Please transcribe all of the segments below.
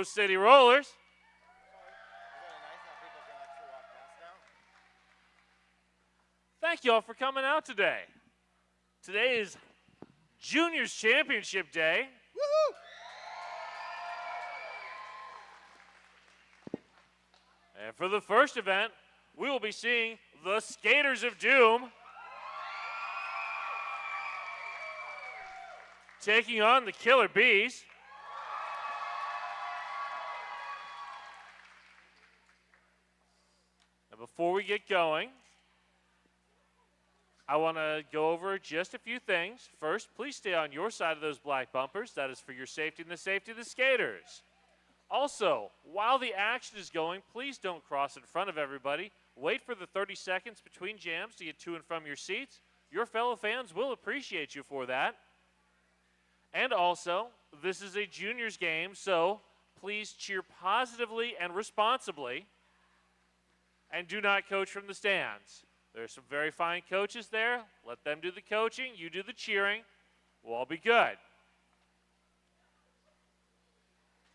Coast City Rollers. Thank you all for coming out today. Today is Juniors Championship Day. Woo-hoo! And for the first event, we will be seeing the Skaters of Doom taking on the Killer Bees. And before we get going, I want to go over just a few things. First, please stay on your side of those black bumpers. That is for your safety and the safety of the skaters. Also, while the action is going, please don't cross in front of everybody. Wait for the 30 seconds between jams to get to and from your seats. Your fellow fans will appreciate you for that. And also, this is a juniors game, so please cheer positively and responsibly. And do not coach from the stands. There are some very fine coaches there. Let them do the coaching. You do the cheering. We'll all be good.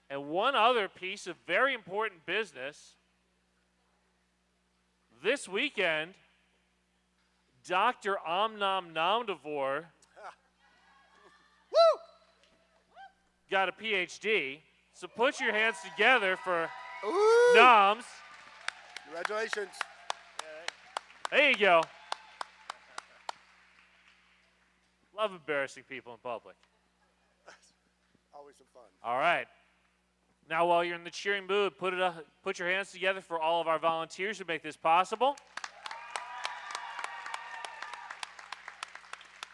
And one other piece of very important business. This weekend, Dr. Omnom Nomdivore got a PhD. So put your hands together for Noms. Congratulations. There you go. Love embarrassing people in public. Always some fun. All right. Now, while you're in the cheering mood, put your hands together for all of our volunteers who make this possible.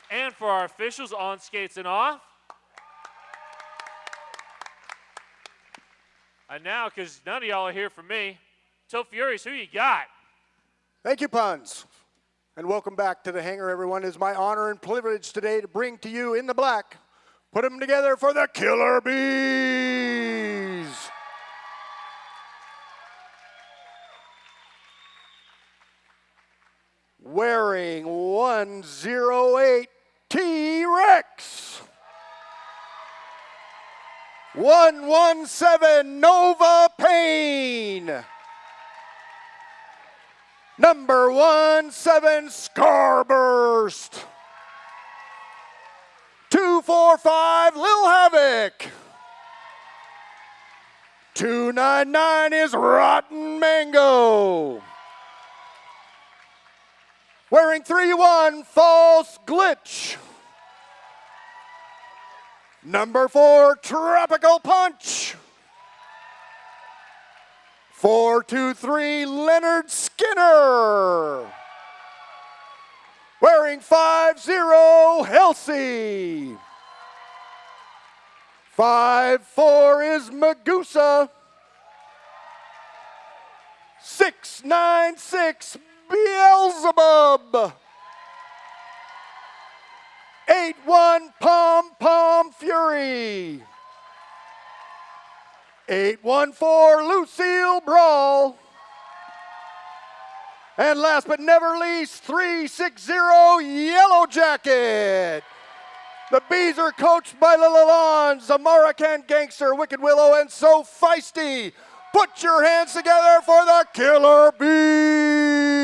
And for our officials on skates and off. And now, because none of y'all are here for me, Toe Furies, who you got? Thank you, Puns. And welcome back to the hangar, everyone. It is my honor and privilege today to bring to you in the black, put them together for the Killer Bees. Wearing 108 T-Rex. 117 Nova Pain. Number 17 Scarburst. 245 Lil Havoc. 299 is Rotten Mango. Wearing 3-1 False Glitch. Number 4 Tropical Punch. 423 Leonard Skinner. Wearing 50 Halsey. 54 is Magusa. 696 Beelzebub. 81 Pom Pom Fury. 814 Lucille Brawl. And last but never least, 360 Yellow Jacket. The Bees are coached by Lilalons, Amaracan Gangster, Wicked Willow, and So Feisty. Put your hands together for the Killer Bees.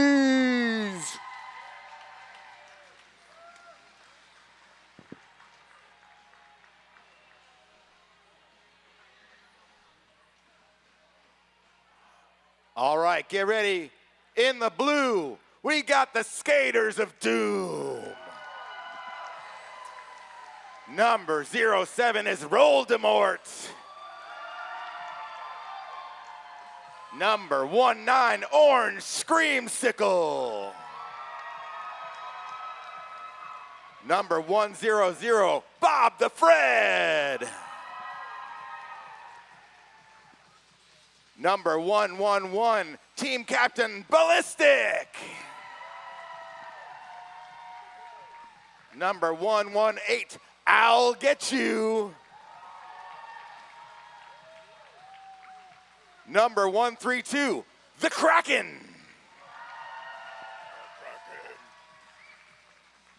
All right, get ready. In the blue, we got the Skaters of Doom. Number 07 is Voldemort. Number 19, Orange Screamsicle. Number 100, Bob the Fred. Number 111, Team Captain Ballistic. Number 118, I'll Get You. Number 132, The Kraken.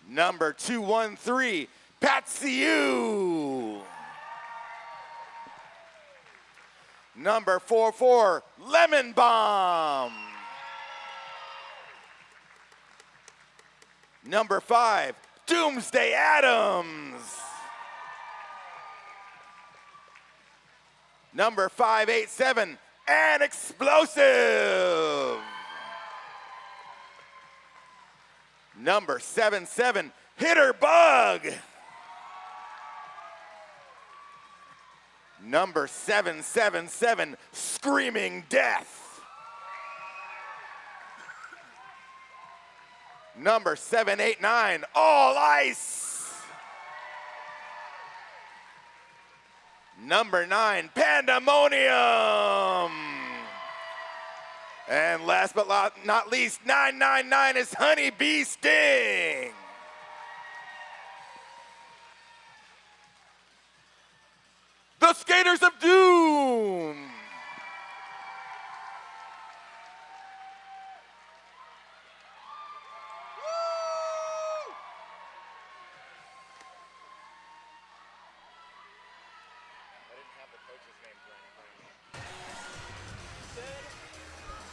Number 213, Patsy U. Number 44, Lemon Bomb. Number 5, Doomsday Adams. Number 587, An Explosive. Number 77, Hitter Bug. Number 777, Screaming Death. Number 789, All Ice. Number 9, Pandemonium. And last but not least, 999 is Honey Bee Sting. The Skaters of Doom.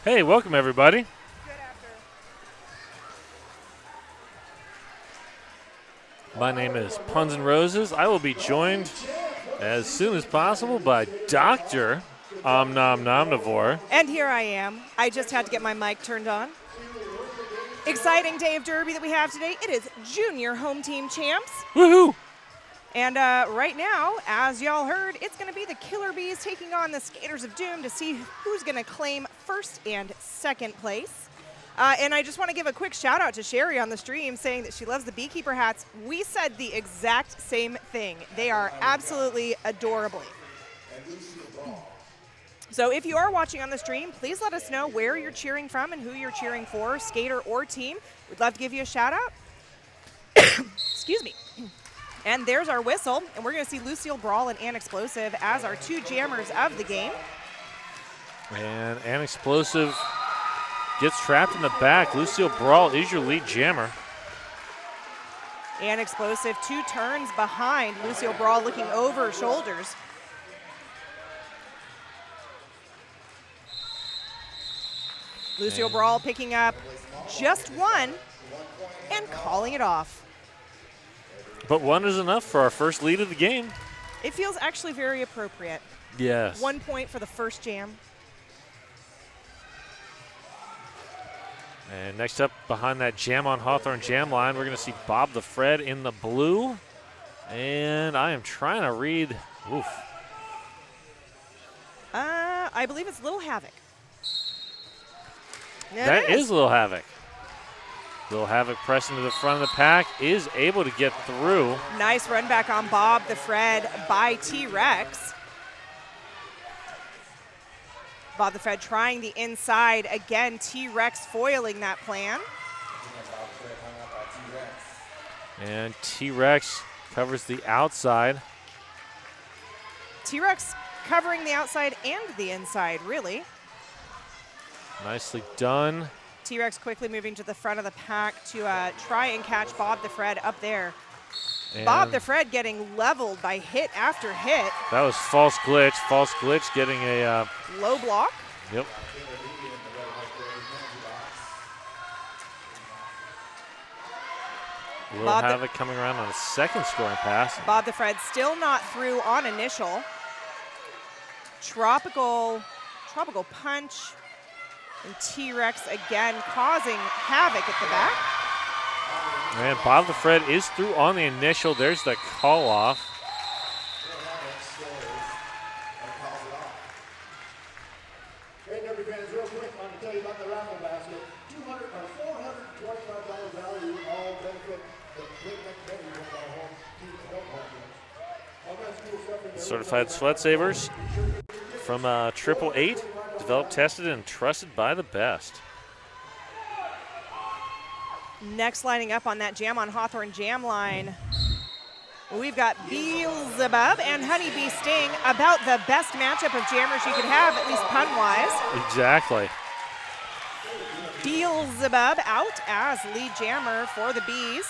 Hey, welcome everybody. My name is Puns and Roses. I will be joined as soon as possible by Dr. Omnomnomnivore. And here I am. I just had to get my mic turned on. Exciting day of Derby that we have today. It is junior home team champs. Woohoo! And right now, as y'all heard, it's going to be the Killer Bees taking on the Skaters of Doom to see who's going to claim first and second place. And I just want to give a quick shout out to Sherry on the stream saying that she loves the beekeeper hats. We said the exact same thing. They are absolutely adorable. So if you are watching on the stream, please let us know where you're cheering from and who you're cheering for, skater or team. We'd love to give you a shout out. Excuse me. And there's our whistle, and we're going to see Lucille Brawl and An Explosive as our two jammers of the game. And An Explosive gets trapped in the back. Lucille Brawl is your lead jammer. An Explosive 2 turns behind. Lucille Brawl looking over her shoulders. Lucille Brawl picking up just 1 and calling it off. But 1 is enough for our first lead of the game. It feels actually very appropriate. Yes. 1 point for the first jam. And next up behind that Jam on Hawthorne jam line, we're going to see Bob the Fred in the blue. And I am trying to read. Oof. I believe it's Little Havoc. That is Little Havoc. Little Havoc pressing to the front of the pack, is able to get through. Nice run back on Bob the Fred by T-Rex. Bob the Fred trying the inside. Again, T-Rex foiling that plan. And T-Rex covers the outside. T-Rex covering the outside and the inside, really. Nicely done. T-Rex quickly moving to the front of the pack to try and catch Bob the Fred up there. And Bob the Fred getting leveled by hit after hit. that was false glitch. False glitch getting a Low block. Yep. Little Bob the- Havoc coming around on a second scoring pass. Bob the Fred still not through on initial. Tropical punch. And T-Rex again causing havoc at the back. And Bob the Fred is through on the initial. There's the call off. Hey, Derby fans, real quick, I want to tell you about the raffle basket. $425 value, all benefit the Big Mac Betty with our home team help programs. All kinds of cool stuff in there. Certified sweat savers from 888. Developed, tested, and trusted by the best. Next lining up on that Jam on Hawthorne jam line, we've got Beelzebub and Honeybee Sting, about the best matchup of jammers you could have, at least pun-wise. Exactly. Beelzebub out as lead jammer for the Bees.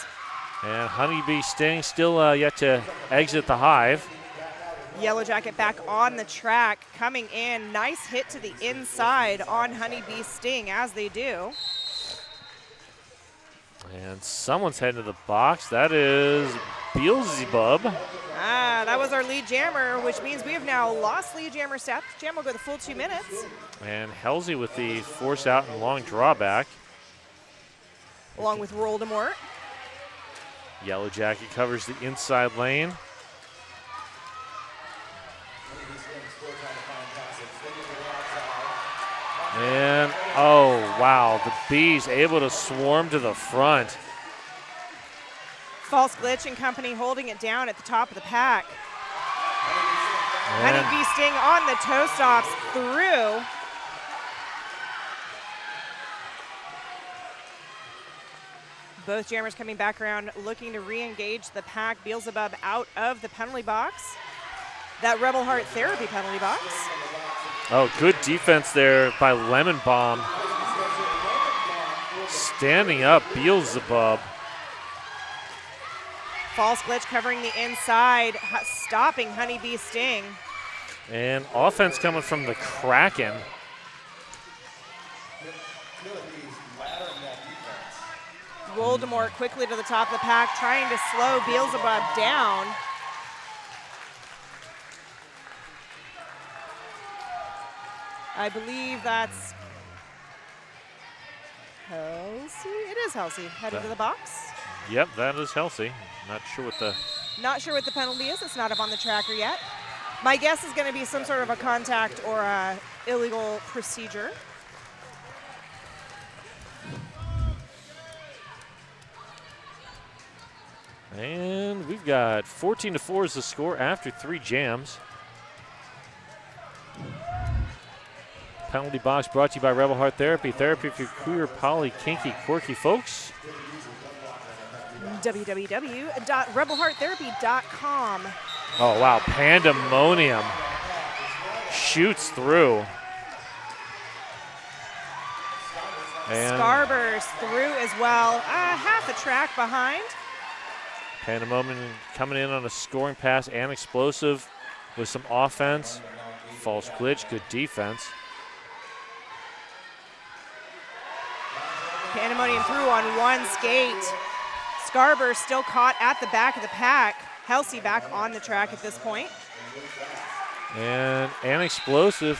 And Honeybee Sting still yet to exit the hive. Yellow Jacket back on the track, coming in. Nice hit to the inside on Honeybee Sting, as they do. And someone's heading to the box. That is Beelzebub. That was our lead jammer, which means we have now lost lead jammer stats. Jam will go the full 2 minutes. And Halsey with the force out and long drawback. Along with Voldemort. Yellow Jacket covers the inside lane. And, oh, wow, the Bees able to swarm to the front. False Glitch and company holding it down at the top of the pack. And Honeybee Sting on the toe stops through. Both jammers coming back around, looking to re-engage the pack. Beelzebub out of the penalty box. That Rebel Heart Therapy penalty box. oh, good defense there by Lemon Bomb. Standing up, Beelzebub. False Glitch covering the inside, stopping Honeybee Sting. And offense coming from the Kraken. Voldemort quickly to the top of the pack, trying to slow Beelzebub down. I believe that's Halsey. It is Halsey heading to the box. Yep, that is Halsey. Not sure what the... Not sure what the penalty is. It's not up on the tracker yet. My guess is going to be some sort of a contact or a illegal procedure. And we've got 14-4 is the score after 3 jams. Penalty box brought to you by Rebel Heart Therapy. Therapy for queer, poly, kinky, quirky folks. www.rebelhearttherapy.com. Oh, wow. Pandemonium shoots through. And Scarburst through as well. Half a track behind. Pandemonium coming in on a scoring pass and explosive with some offense. False glitch, good defense. Pandemonium through on one skate. Scarburst still caught at the back of the pack. Halsey back on the track at this point. And an explosive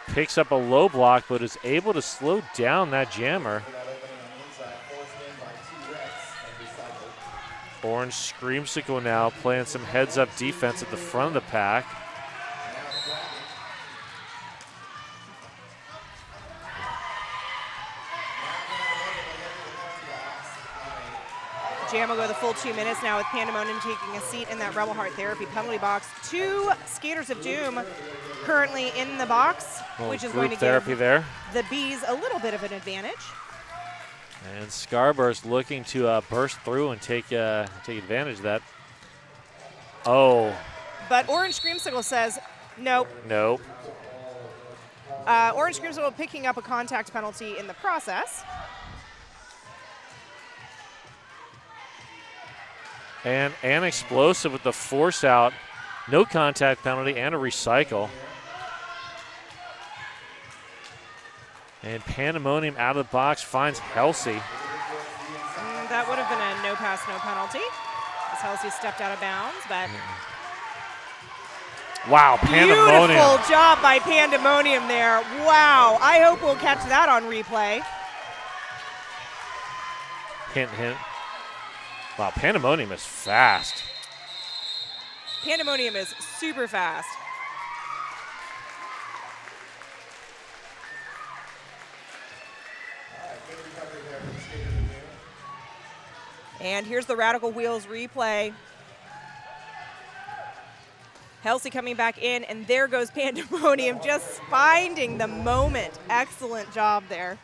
picks up a low block, but is able to slow down that jammer. Orange Screamsicle now playing some heads-up defense at the front of the pack. Jam will go the full 2 minutes now with Pandemonium taking a seat in that Rebel Heart Therapy penalty box. 2 Skaters of Doom currently in the box, which is going to give there. the Bees a little bit of an advantage. And Scarburst looking to burst through and take advantage of that. Oh. But Orange Screamsicle says, nope. Nope. Orange Screamsicle picking up a contact penalty in the process. And an explosive with the force out. No contact penalty and a recycle. And Pandemonium out of the box finds Halsey. That would have been a no pass, no penalty, as Halsey stepped out of bounds. But wow, Pandemonium. Beautiful job by Pandemonium there. Wow, I hope we'll catch that on replay. Hint, hint. Wow, Pandemonium is fast. Pandemonium is super fast. And here's the Radical Wheels replay. Halsey coming back in, and there goes Pandemonium, just finding the moment. Excellent job there.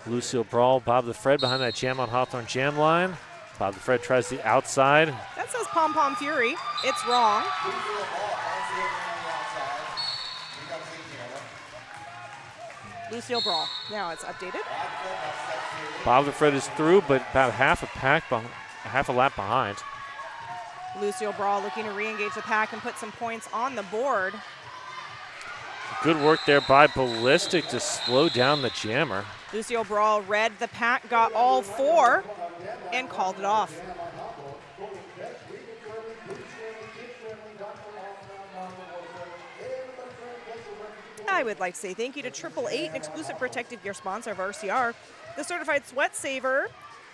Lucille Brawl, Bob the Fred behind that jam on Hawthorne jam line. Bob the Fred tries the outside. That says Pom Pom Fury. It's wrong. Lucille Brawl. Now it's updated. Bob the Fred is through, but about half a pack half a lap behind. Lucio Brawl looking to re-engage the pack and put some points on the board. Good work there by Ballistic to slow down the jammer. Lucio Brawl read the pack, got all 4, and called it off. I would like to say thank you to 888, an exclusive protective gear sponsor of RCR. The certified sweat saver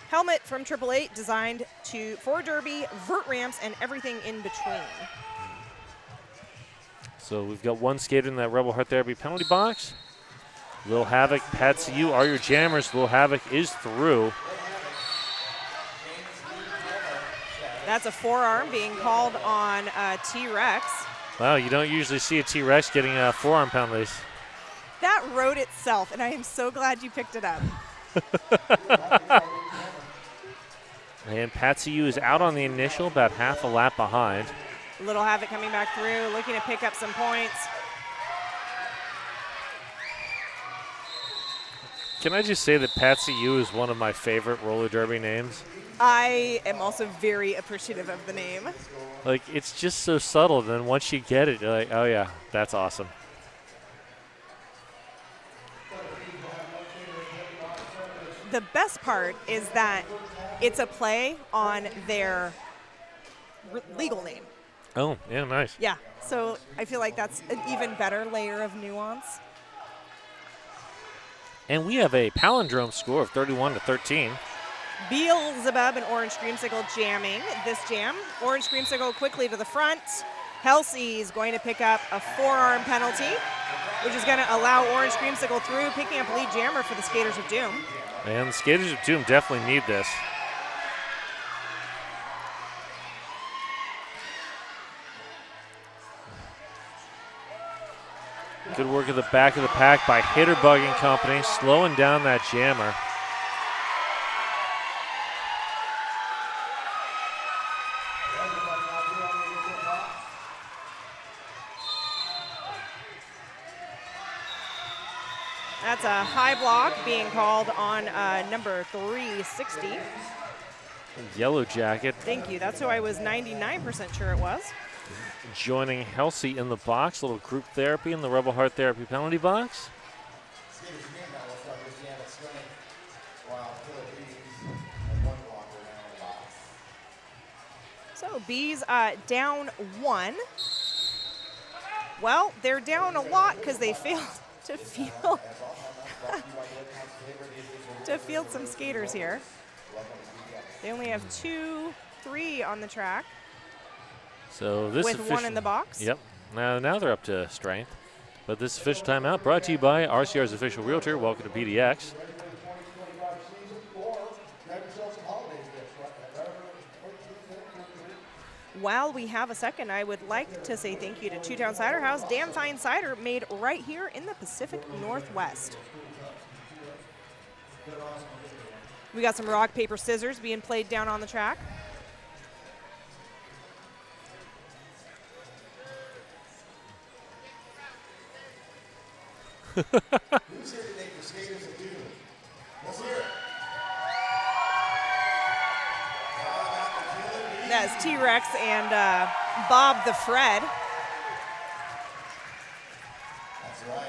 helmet from 888, designed for derby, vert ramps, and everything in between. So we've got one skater in that Rebel Heart Therapy penalty box. Lil Havoc, Patsy U are your jammers. Lil Havoc is through. That's a forearm being called on T-Rex. Wow, you don't usually see a T-Rex getting forearm penalties. That wrote itself, and I am so glad you picked it up. And Patsy U is out on the initial, about half a lap behind. Little Havoc coming back through, looking to pick up some points. Can I just say that Patsy U is one of my favorite roller derby names? I am also very appreciative of the name. Like, it's just so subtle. Then once you get it, you're like, oh yeah, that's awesome. The best part is that it's a play on their legal name. Oh, yeah, nice. Yeah, so I feel like that's an even better layer of nuance. And we have a palindrome score of 31-13. Beelzebub and Orange Creamsicle jamming this jam. Orange Creamsicle quickly to the front. Halsey is going to pick up a forearm penalty, which is going to allow Orange Creamsicle through, picking up lead jammer for the Skaters of Doom. And the Skaters of Doom definitely need this. Good work at the back of the pack by Hitterbug and company, slowing down that jammer. That's a high block being called on number 360. Yellow Jacket Thank you. That's who I was 99% sure it was. joining Halsey in the box. A little group therapy in the Rebel Heart Therapy penalty box. So Bees down 1. Well, they're down a lot because they failed to field to field some skaters here. They only have 2, 3 on the track. So this with one in the box. Yep. Now they're up to strength. But this official timeout brought to you by RCR's official realtor. Welcome to PDX. While we have a second, I would like to say thank you to Two Town Cider House. Damn fine cider made right here in the Pacific Northwest. We got some rock, paper, scissors being played down on the track. Who's here today for Skaters of Doom? Let's hear it. That's T-Rex and Bob the Fred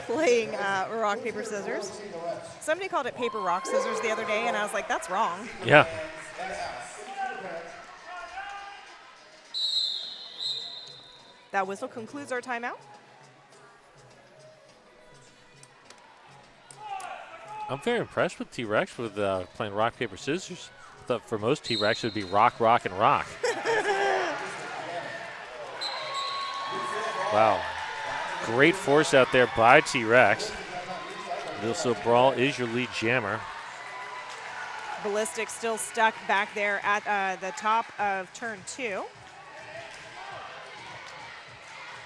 playing rock, paper, scissors. Somebody called it paper, rock, scissors the other day, and I was like, that's wrong. Yeah. That whistle concludes our timeout. I'm very impressed with T-Rex with playing rock, paper, scissors. I thought for most T-Rex it would be rock, rock, and rock. Wow. Great force out there by T-Rex. Also, Brawl is your lead jammer. Ballistic still stuck back there at the top of turn 2.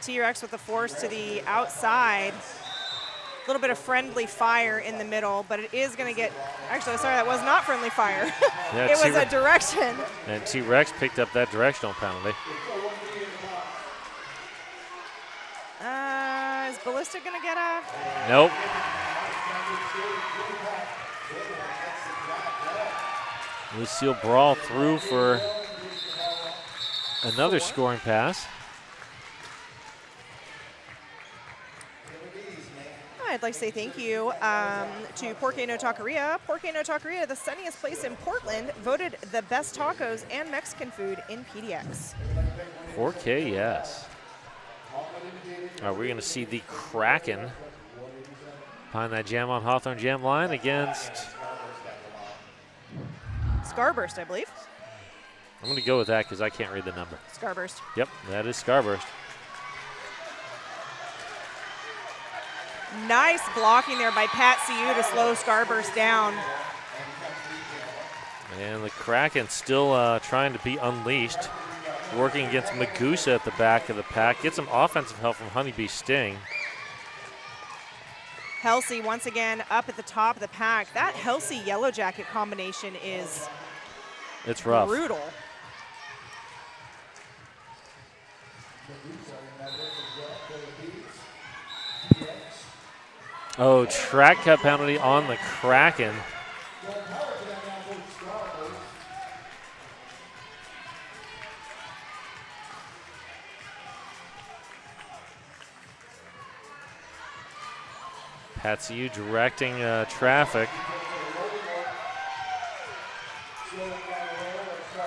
T-Rex with the force to the outside. A little bit of friendly fire in the middle, but it is going to get, actually, sorry, that was not friendly fire. Yeah, it was a direction. And T-Rex picked up that directional penalty. Is Ballistic going to get a? Nope. Lucille Brawl through for another scoring pass. I'd like to say thank you to Porque No Taqueria. Porque No Taqueria, the sunniest place in Portland, voted the best tacos and Mexican food in PDX. 4K, yes. Are we going to see the Kraken behind that jam on Hawthorne jam line against Scarburst, I believe. I'm going to go with that because I can't read the number. Scarburst. Yep, that is Scarburst. Nice blocking there by Pat Siu to slow Scarburst down. And the Kraken still trying to be unleashed. Working against Magusa at the back of the pack. Get some offensive help from Honeybee Sting. Helsey once again up at the top of the pack. That Helsey Yellow Jacket combination is It's rough. brutal. Oh, track cut penalty on the Kraken. Patsiu directing traffic.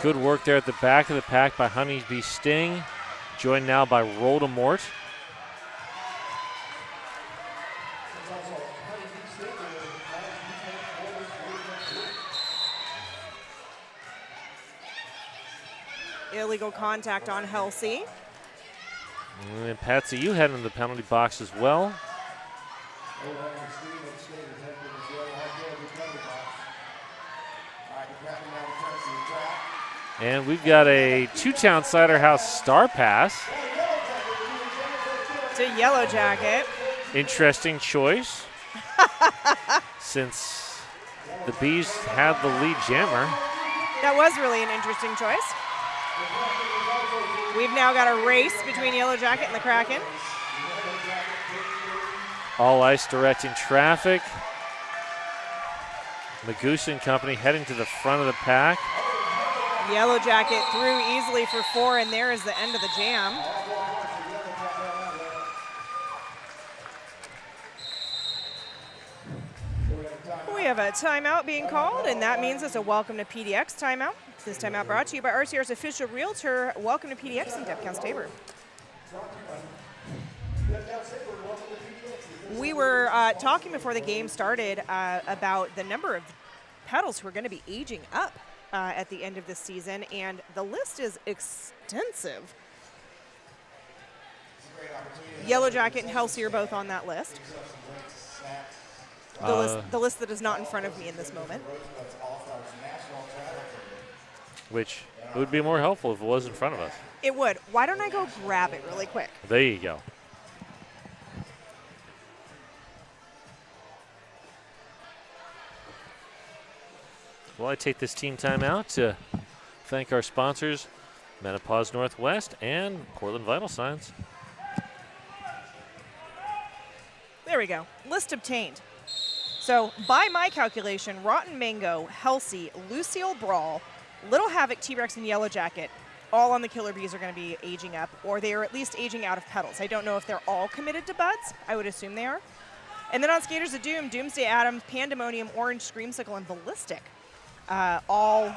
Good work there at the back of the pack by Honeybee Sting. Joined now by Voldemort. Illegal contact on Helsey. And Patsy, you head into the penalty box as well. And we've got a Two-Town Cider House star pass. To Yellow Jacket. Interesting choice. Since the Bees had the lead jammer. That was really an interesting choice. We've now got a race between Yellow Jacket and the Kraken. All ice directing traffic. Magusa and company heading to the front of the pack. Yellow Jacket through easily for 4, and there is the end of the jam. We have a timeout being called, and that means it's a Welcome to PDX timeout. This timeout brought to you by RCR's official realtor, Welcome to PDX in Depcount Tabor. We were talking before the game started about the number of pedals who are going to be aging up at the end of this season, and the list is extensive. Yellow Jacket and Helsey are both on that list. The list that is not in front of me in this moment. Which would be more helpful if it was in front of us. It would. Why don't I go grab it really quick? There you go. Well, I take this team timeout to thank our sponsors, Menopause Northwest and Portland Vital Signs. There we go. List obtained. So, by my calculation, Rotten Mango, Helsey, Lucille Brawl, Little Havoc, T-Rex, and Yellow Jacket, all on the Killer Bees are going to be aging up, or they are at least aging out of pedals. I don't know if they're all committed to buds. I would assume they are. And then on Skaters of Doom, Doomsday Adams, Pandemonium, Orange, Screamsicle, and Ballistic, all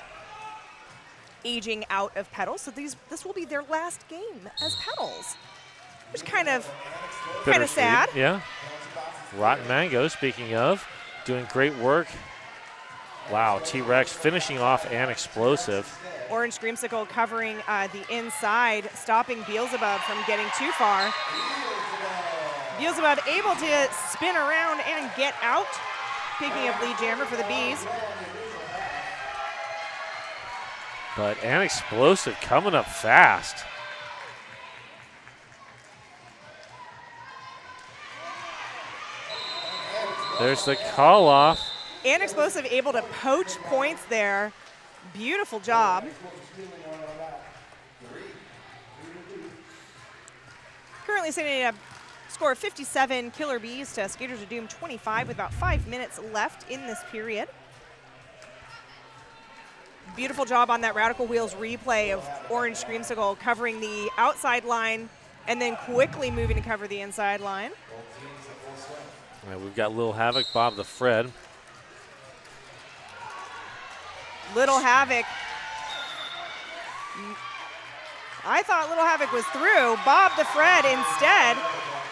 aging out of pedals. So this will be their last game as pedals, which kind of sad. Yeah. Rotten Mango, speaking of, doing great work. Wow, T-Rex finishing off and explosive. Orange Screamsicle covering the inside, stopping Beelzebub from getting too far. Beelzebub able to spin around and get out, picking up lead jammer for the Bees. But an explosive coming up fast. There's the call off. And Explosive able to poach points there. Beautiful job. Currently sitting at a score of 57, Killer Bees to Skaters of Doom 25 with about 5 minutes left in this period. Beautiful job on that Radical Wheels replay of Orange Screamsicle covering the outside line and then quickly moving to cover the inside line. All right, we've got Lil Havoc, Bob the Fred. Little Havoc. I thought Little Havoc was through. Bob the Fred instead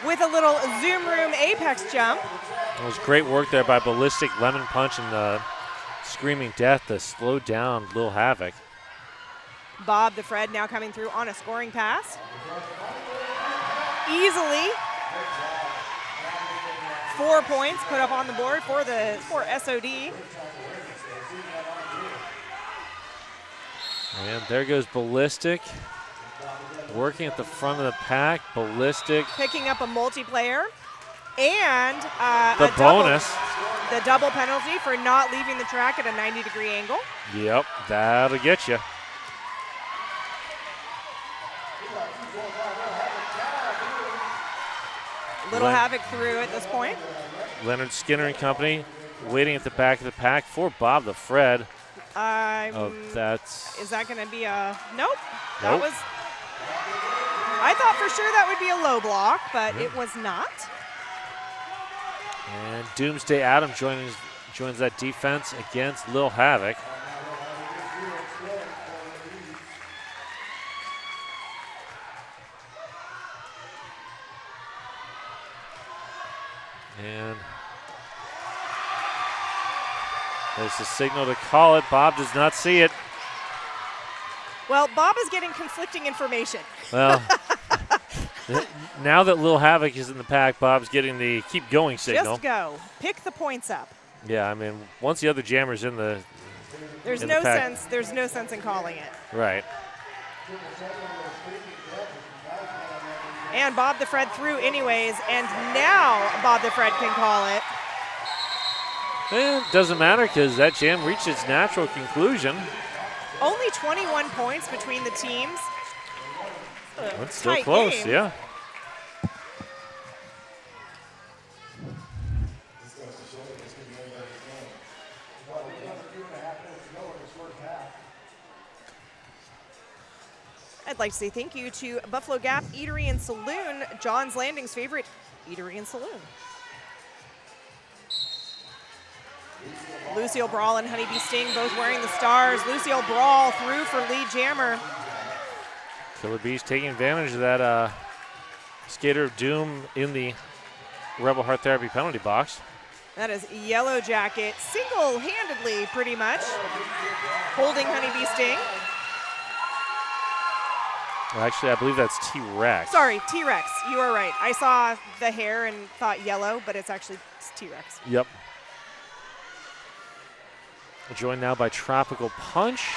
with a little Zoom Room Apex jump. It was great work there by Ballistic, Lemon Punch, and Screaming Death to slow down Lil Havoc. Bob the Fred now coming through on a scoring pass. Easily. 4 points put up on the board for SOD. And there goes Ballistic. Working at the front of the pack. Ballistic. Picking up a multiplayer. And The bonus. The double penalty for not leaving the track at a 90-degree angle. Yep, that'll get you. Little Havoc through at this point. Leonard Skinner and company waiting at the back of the pack for Bob the Fred. That's. Is that going to be a nope? That Nope. was. I thought for sure that would be a low block, but it was not. And Doomsday Adam joins that defense against Lil Havoc. And there's the signal to call it. Bob does not see it. Well, Bob is getting conflicting information. Well, now that Lil Havoc is in the pack, Bob's getting the keep going signal. Just go. Pick the points up. Yeah, I mean, once the other jammer's in the There's in no the pack. sense. There's no sense in calling it. Right. And Bob the Fred through anyways, and now Bob the Fred can call it. It doesn't matter because that jam reached its natural conclusion. Only 21 points between the teams. It's still Tight close, game. yeah. I'd like to say thank you to Buffalo Gap Eatery and Saloon, John's Landing's favorite eatery and saloon. Lucille Brawl and Honeybee Sting both wearing the stars. Lucille Brawl through for lead jammer. Killer Bees taking advantage of that Skater of Doom in the Rebel Heart Therapy penalty box. That is Yellow Jacket single-handedly pretty much holding Honeybee Sting. Well, actually, I believe that's T-Rex. Sorry, T-Rex, you are right. I saw the hair and thought yellow, but it's actually T-Rex. Yep. Joined now by Tropical Punch.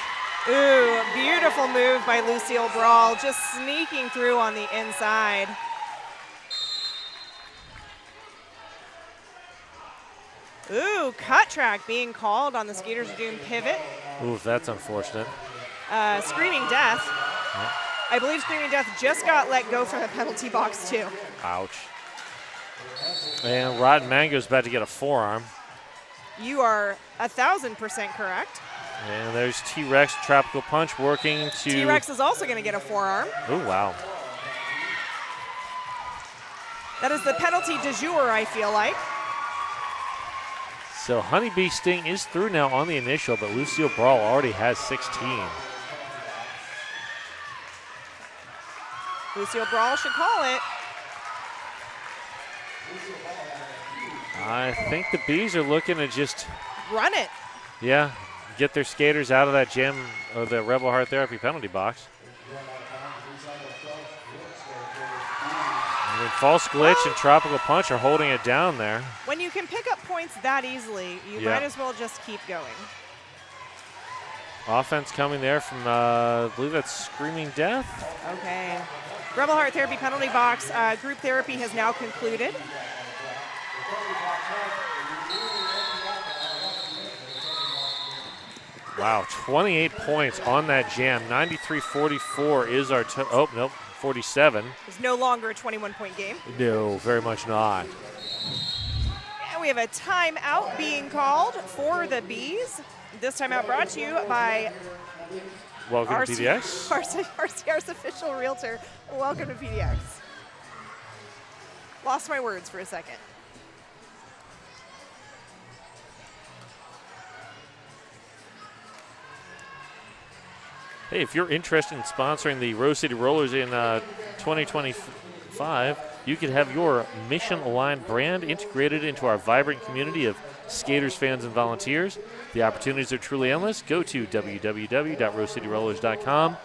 Ooh, beautiful move by Lucille Brawl, just sneaking through on the inside. Ooh, cut track being called on the Skaters of Doom pivot. Ooh, that's unfortunate. Screaming Death. I believe Screaming Death just got let go from the penalty box too. Ouch. And Rotten Mango's about to get a forearm. You are 1,000% correct. And there's T-Rex, Tropical Punch working to... T-Rex is also going to get a forearm. Oh, wow. That is the penalty du jour, I feel like. So Honeybee Sting is through now on the initial, but Lucille Brawl already has 16. Lucille Brawl should call it. I think the Bees are looking to just... Run it. Yeah, get their skaters out of that gym or the Rebel Heart Therapy penalty box. And then False Glitch and Tropical Punch are holding it down there. When you can pick up points that easily, you Yeah. might as well just keep going. Offense coming there from, I believe that's Screaming Death. Okay. Rebel Heart Therapy penalty box. Group therapy has now concluded. Wow, 28 points on that jam. 93-44 is our, oh, nope, 47. It's no longer a 21-point game. No, very much not. And we have a timeout being called for the Bees. This timeout brought to you by Welcome to PDX. RCR's official realtor. Welcome to PDX. Lost my words for a second. Hey, if you're interested in sponsoring the Rose City Rollers in 2025, you could have your mission-aligned brand integrated into our vibrant community of skaters, fans, and volunteers. The opportunities are truly endless. Go to www.rosecityrollers.com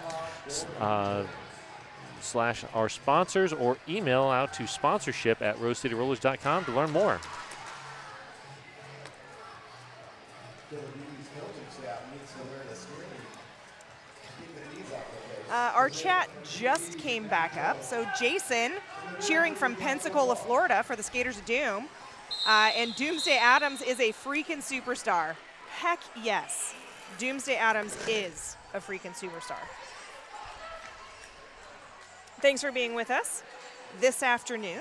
/ our sponsors, or email out to sponsorship@rosecityrollers.com to learn more. Our chat just came back up. So Jason cheering from Pensacola, Florida for the Skaters of Doom. And Doomsday Adams is a freaking superstar. Heck yes. Doomsday Adams is a freaking superstar. Thanks for being with us this afternoon.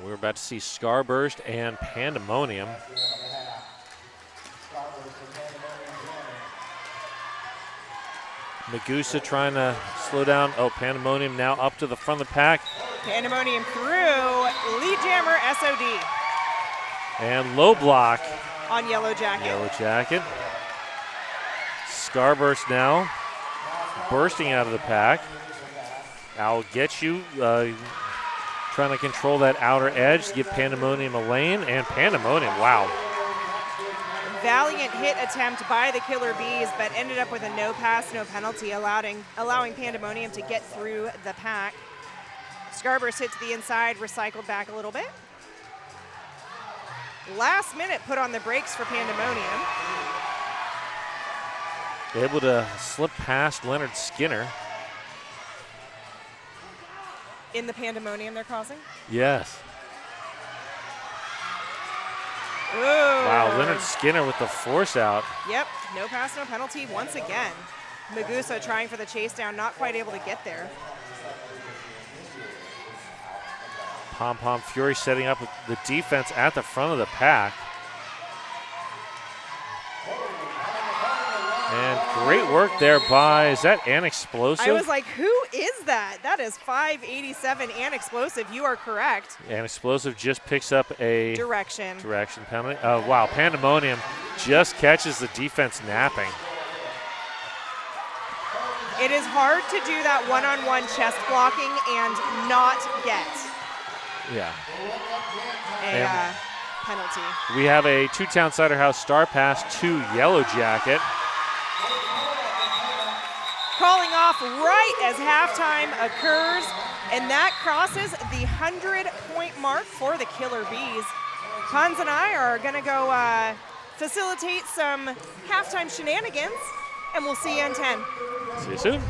We're about to see Scarburst and Pandemonium. Magusa trying to slow down. Oh, Pandemonium now up to the front of the pack. Pandemonium through lead jammer SOD. And low block. On Yellow Jacket. Yellow Jacket. Scarburst now bursting out of the pack. I'll get you. Trying to control that outer edge to give Pandemonium a lane. And Pandemonium, wow. Valiant hit attempt by the Killer Bees, but ended up with a no pass, no penalty, allowing Pandemonium to get through the pack. Scarburst hit to the inside, recycled back a little bit. Last minute put on the brakes for Pandemonium. Able to slip past Leonard Skinner. In the Pandemonium they're causing? Yes. Ooh. Wow, Leonard Skinner with the force out. Yep, no pass, no penalty once again. Magusa trying for the chase down, not quite able to get there. Pom Pom Fury setting up the defense at the front of the pack. And great work there by, is that An Explosive? I was like, who is that? That is 587 An Explosive. You are correct. An Explosive just picks up a direction penalty. Wow, Pandemonium just catches the defense napping. It is hard to do that one-on-one chest blocking and not get a penalty. We have a two-town Cider House star pass to Yellow Jacket. Calling off right as halftime occurs, and that crosses the 100-point mark for the Killer Bees. Hans and I are going to go facilitate some halftime shenanigans, and we'll see you in 10. See you soon.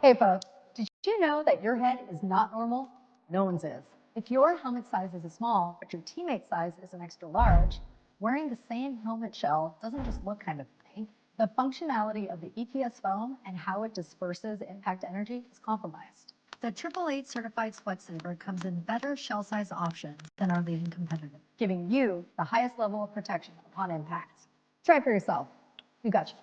Hey folks, did you know that your head is not normal? No one's is. If your helmet size is a small, but your teammate's size is an extra large, wearing the same helmet shell doesn't just look kind of funny. The functionality of the EPS foam and how it disperses impact energy is compromised. The 888 certified sweat saver comes in better shell size options than our leading competitor, giving you the highest level of protection upon impact. Try it for yourself. We got you.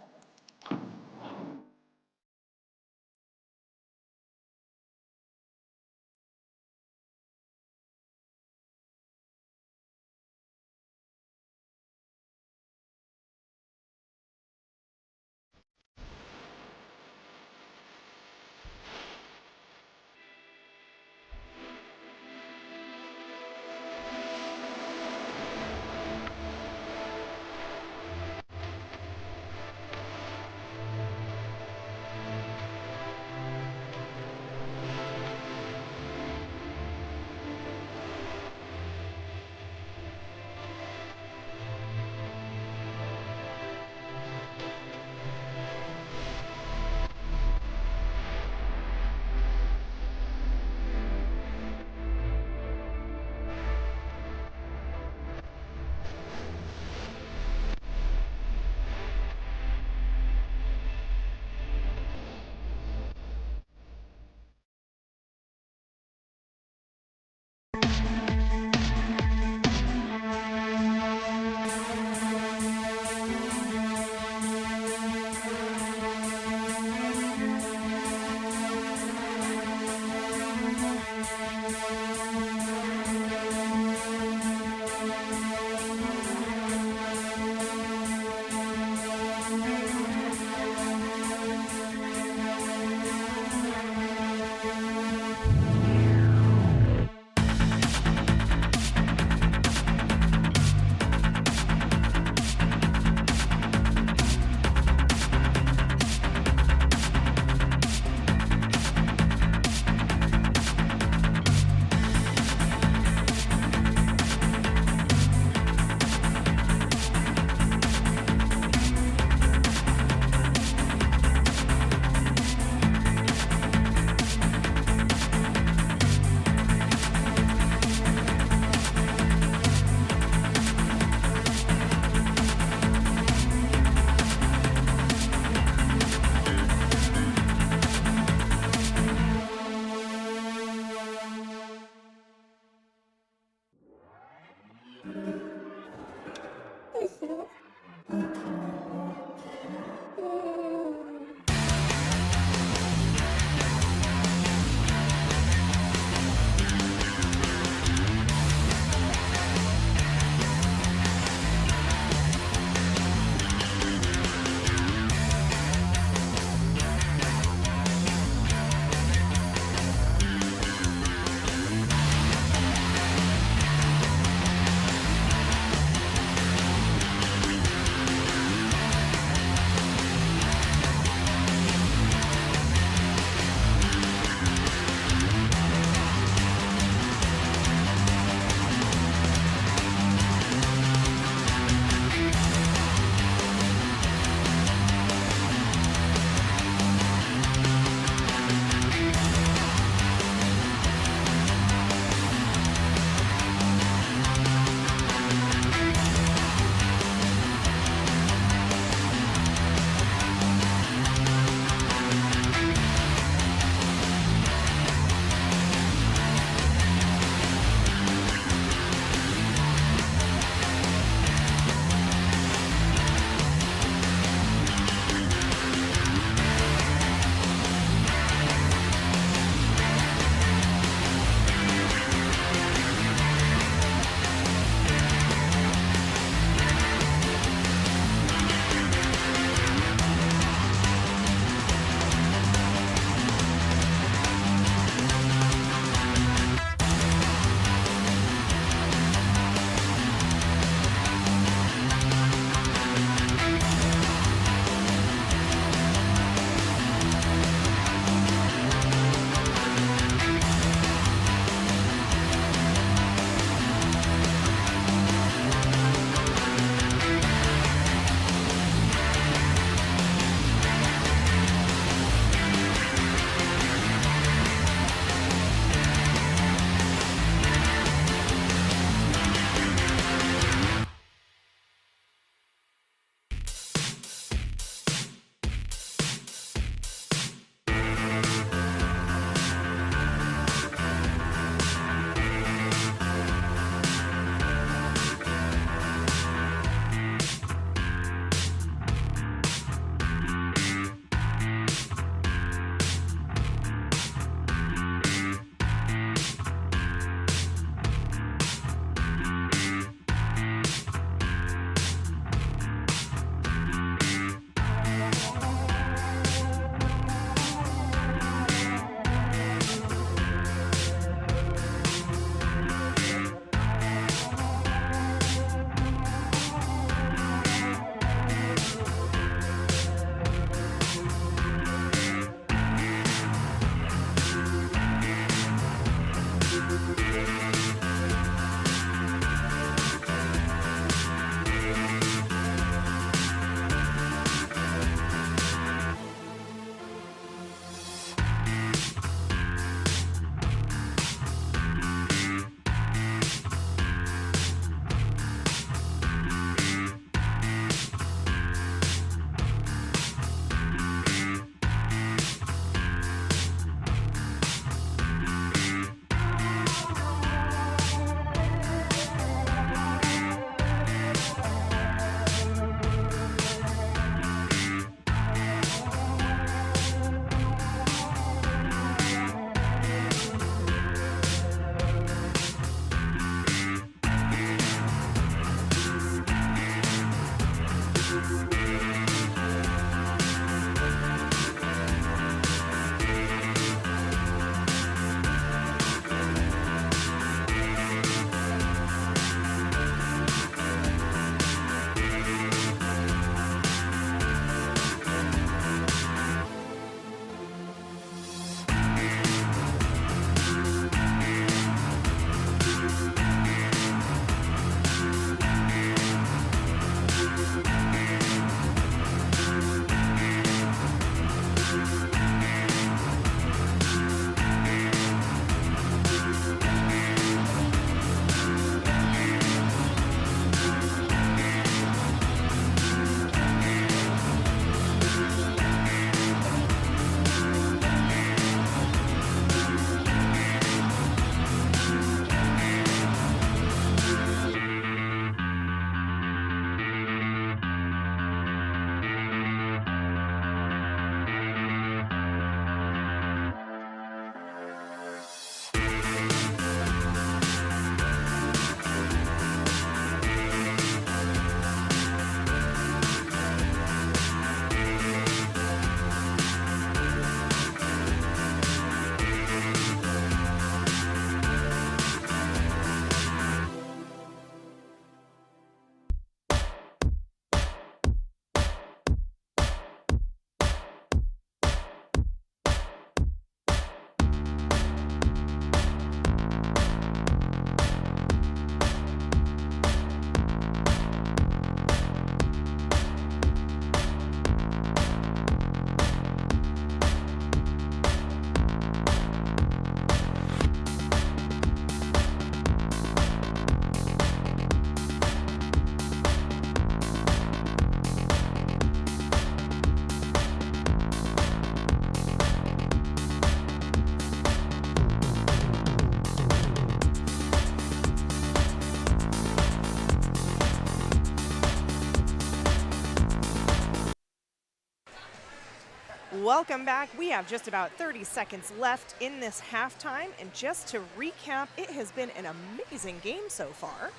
Welcome back. We have just about 30 seconds left in this halftime. And just to recap, it has been an amazing game so far.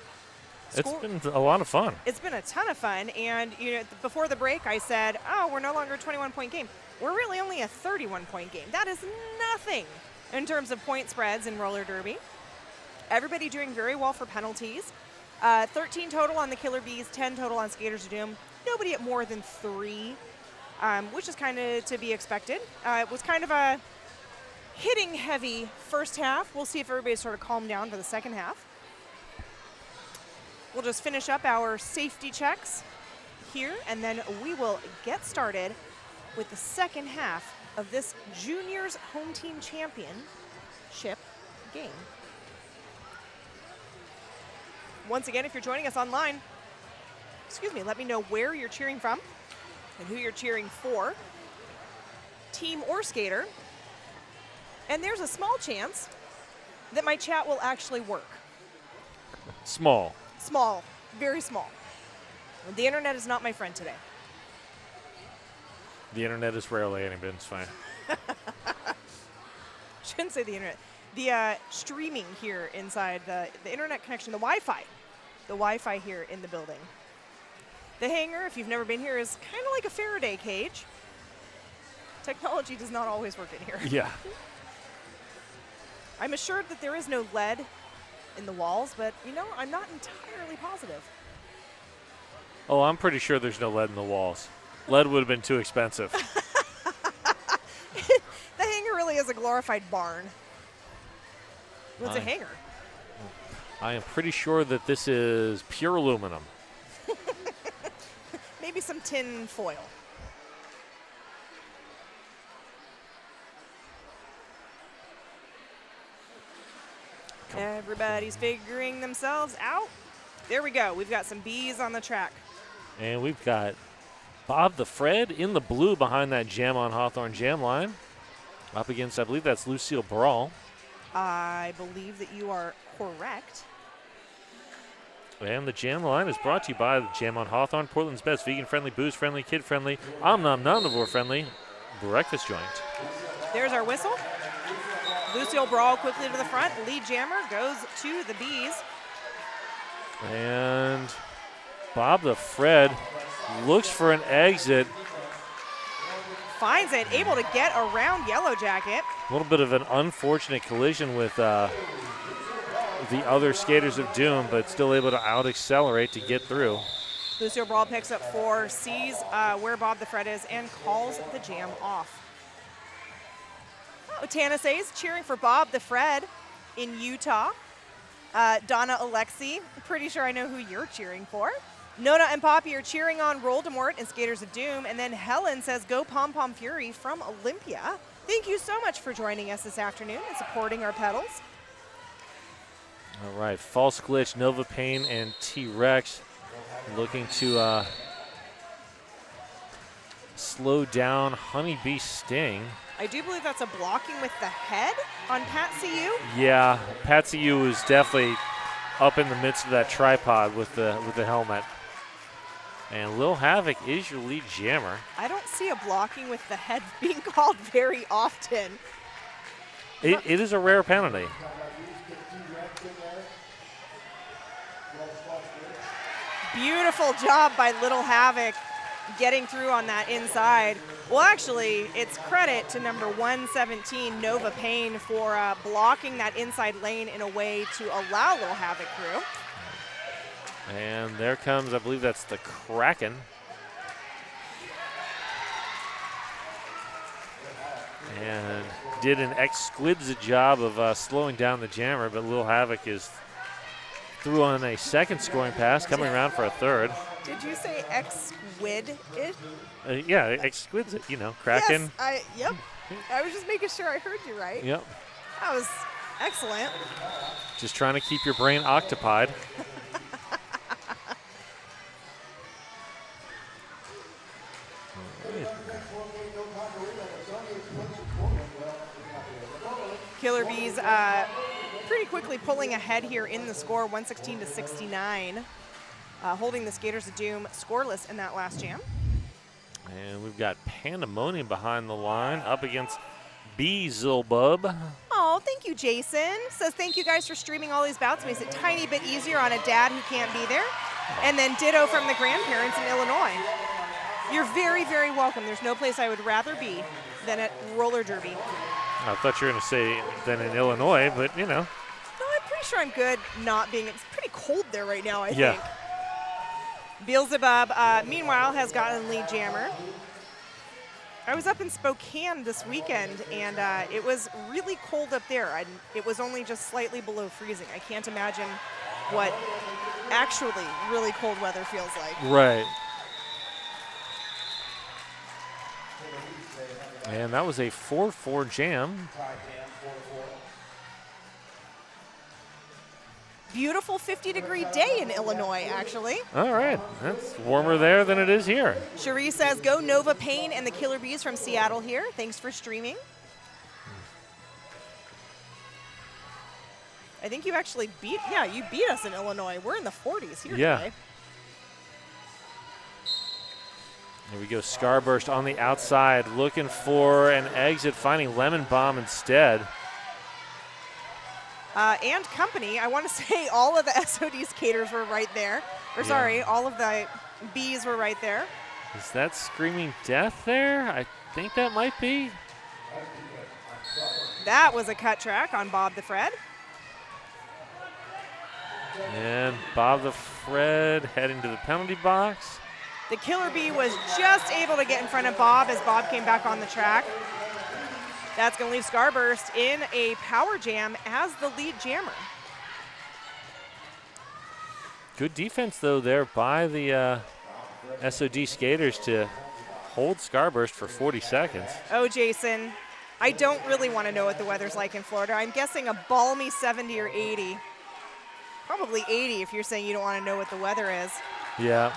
It's been a lot of fun. It's been a ton of fun. And before the break, I said, oh, we're no longer a 21-point game. We're really only a 31-point game. That is nothing in terms of point spreads in roller derby. Everybody doing very well for penalties. 13 total on the Killer Bees, 10 total on Skaters of Doom. Nobody at more than 3. Which is kind of to be expected. It was kind of a hitting heavy first half. We'll see if everybody sort of calmed down for the second half. We'll just finish up our safety checks here, and then we will get started with the second half of this Juniors Home Team Championship game. Once again, if you're joining us online, let me know where you're cheering from and who you're cheering for, team or skater. And there's a small chance that my chat will actually work. Small. Small, very small. The internet is not my friend today. The internet is rarely anybody's fine. Shouldn't say the internet. The streaming here inside the internet connection, the Wi-Fi here in the building. The hangar, if you've never been here, is kind of like a Faraday cage. Technology does not always work in here. Yeah. I'm assured that there is no lead in the walls, but, I'm not entirely positive. Oh, I'm pretty sure there's no lead in the walls. Lead would have been too expensive. The hangar really is a glorified barn. What's a hangar? I am pretty sure that this is pure aluminum. Maybe some tin foil. Everybody's figuring themselves out. There we go. We've got some bees on the track. And we've got Bob the Fred in the blue behind that Jam on Hawthorne jam line. Up against, I believe that's Lucille Brawl. I believe that you are correct. And the jam line is brought to you by the Jam on Hawthorne, Portland's best vegan-friendly, booze-friendly, kid-friendly, omnivore-friendly breakfast joint. There's our whistle. Lucille Brawl quickly to the front. Lead jammer goes to the bees. And Bob the Fred looks for an exit. Finds it, able to get around Yellow Jacket. A little bit of an unfortunate collision with the other Skaters of Doom, but still able to out-accelerate to get through. Lucille Brawl picks up 4, sees where Bob the Fred is, and calls the jam off. Oh, Tanase's cheering for Bob the Fred in Utah. Donna Alexi, pretty sure I know who you're cheering for. Nona and Poppy are cheering on Voldemort and Skaters of Doom. And then Helen says, go Pom Pom Fury from Olympia. Thank you so much for joining us this afternoon and supporting our pedals. All right, False Glitch, Nova Pain, and T-Rex looking to slow down Honeybee Sting. I do believe that's a blocking with the head on Patsy U. Yeah, Patsy U was definitely up in the midst of that tripod with the helmet. And Lil Havoc is your lead jammer. I don't see a blocking with the head being called very often. It is a rare penalty. Beautiful job by Little Havoc getting through on that inside. Well, actually, it's credit to number 117, Nova Payne, for blocking that inside lane in a way to allow Little Havoc through. And there comes, I believe that's the Kraken. And did an exquisite job of slowing down the jammer, but Lil Havoc is through on a second scoring pass, coming around for a third. Did you say exquid? Yeah, exquisite, Kraken. Yes, yep. I was just making sure I heard you right. Yep. That was excellent. Just trying to keep your brain occupied. Killer Bees pretty quickly pulling ahead here in the score, 116 to 69, holding the Skaters of Doom scoreless in that last jam. And we've got Pandemonium behind the line up against Beelzebub. Oh, thank you, Jason. Says thank you guys for streaming all these bouts. Makes it a tiny bit easier on a dad who can't be there. And then ditto from the grandparents in Illinois. You're very, very welcome. There's no place I would rather be than at roller derby. I thought you were going to say than in Illinois, but you know. No, I'm pretty sure I'm good not being. It's pretty cold there right now, I Yeah. think. Beelzebub, meanwhile, has gotten lead jammer. I was up in Spokane this weekend, and it was really cold up there. It was only just slightly below freezing. I can't imagine what actually really cold weather feels like. Right. And that was a 4-4 jam. Beautiful 50-degree day in Illinois, actually. All right. That's warmer there than it is here. Cherie says, go Nova Payne and the Killer Bees from Seattle here. Thanks for streaming. I think you actually beat us in Illinois. We're in the 40s here today. Here we go, Scarburst on the outside, looking for an exit, finding Lemon Bomb instead. And company, I want to say all of the SOD skaters were right there. Or sorry, all of the Bees were right there. Is that Screaming Death there? I think that might be. That was a cut track on Bob the Fred. And Bob the Fred heading to the penalty box. The Killer Bee was just able to get in front of Bob as Bob came back on the track. That's going to leave Scarburst in a power jam as the lead jammer. Good defense, though, there by the SOD skaters to hold Scarburst for 40 seconds. Oh, Jason, I don't really want to know what the weather's like in Florida. I'm guessing a balmy 70 or 80. Probably 80 if you're saying you don't want to know what the weather is. Yeah.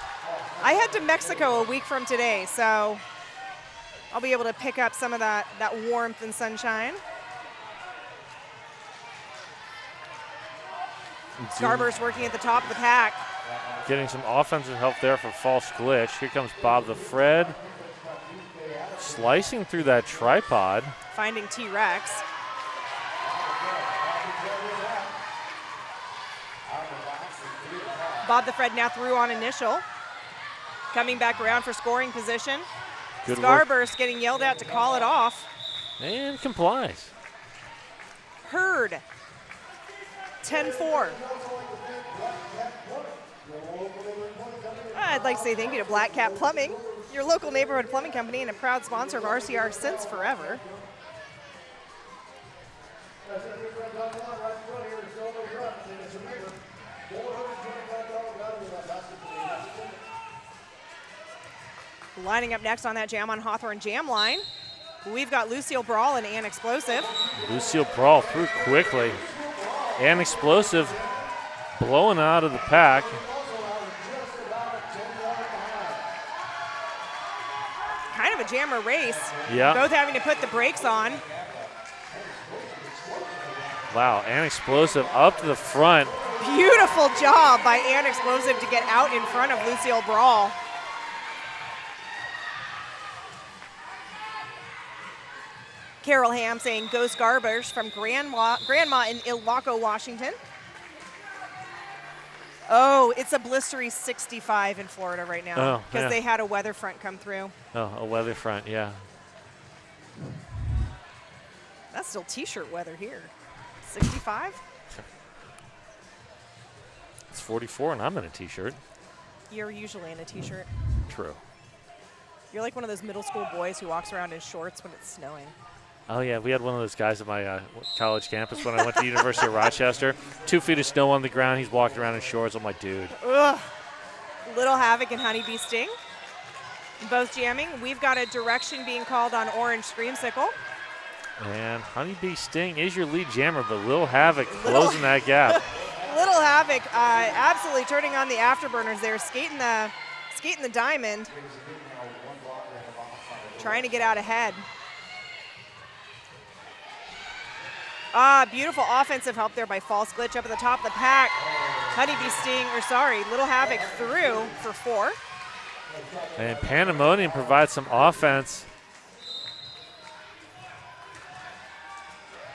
I head to Mexico a week from today, so I'll be able to pick up some of that warmth and sunshine. Scarburst working at the top of the pack. Getting some offensive help there for false glitch. Here comes Bob the Fred. Slicing through that tripod. Finding T-Rex. Bob the Fred now through on initial. Coming back around for scoring position. Good work. Scarburst getting yelled at to call it off. And complies. Hurd, 10-4. I'd like to say thank you to Black Cat Plumbing, your local neighborhood plumbing company and a proud sponsor of RCR since forever. Lining up next on that Jam on Hawthorne jam line, we've got Lucille Brawl and Ann Explosive. Lucille Brawl through quickly. Ann Explosive blowing out of the pack. Kind of a jammer race. Yeah. Both having to put the brakes on. Wow, Ann Explosive up to the front. Beautiful job by Ann Explosive to get out in front of Lucille Brawl. Carol Ham saying go Scarburst from Grandma in Ilwaco, Washington. Oh, it's a blistery 65 in Florida right now because they had a weather front come through. Oh, a weather front, yeah. That's still t-shirt weather here. 65? It's 44 and I'm in a t-shirt. You're usually in a t-shirt. True. You're like one of those middle school boys who walks around in shorts when it's snowing. Oh, yeah, we had one of those guys at my college campus when I went to the University of Rochester. 2 feet of snow on the ground. He's walking around in shorts. I'm like, dude. Ugh. Little Havoc and Honeybee Sting. Both jamming. We've got a direction being called on Orange Screamsicle. And Honeybee Sting is your lead jammer, but Lil Havoc closing that gap. Little Havoc absolutely turning on the afterburners there, skating the diamond. Trying to get out ahead. Beautiful offensive help there by False Glitch up at the top of the pack. Honeybee Sting, Little Havoc through for 4. And Pandemonium provides some offense.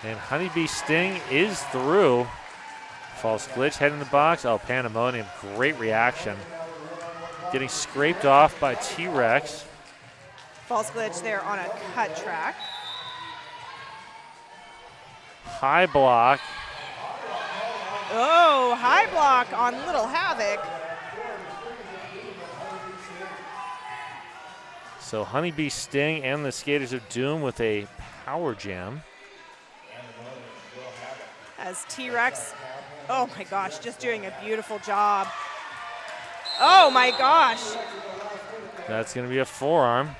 And Honeybee Sting is through. False glitch, head in the box. Oh, Pandemonium, great reaction. Getting scraped off by T-Rex. False glitch there on a cut track. High block. Oh, high block on Little Havoc. So Honeybee Sting and the Skaters of Doom with a power jam. As T-Rex, oh my gosh, just doing a beautiful job. Oh my gosh. That's going to be a forearm.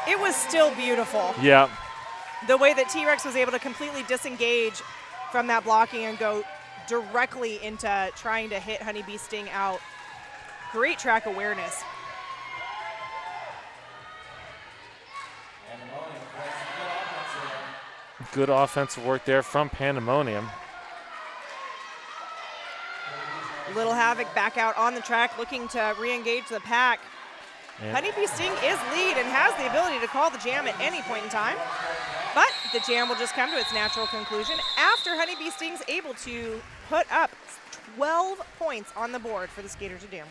It was still beautiful. Yep. The way that T-Rex was able to completely disengage from that blocking and go directly into trying to hit Honeybee Sting out. Great track awareness. Good offensive work there from Pandemonium. Little Havoc back out on the track looking to re-engage the pack. And Honeybee Sting is lead and has the ability to call the jam at any point in time. But the jam will just come to its natural conclusion after Honeybee Sting's able to put up 12 points on the board for the Skaters of Doom.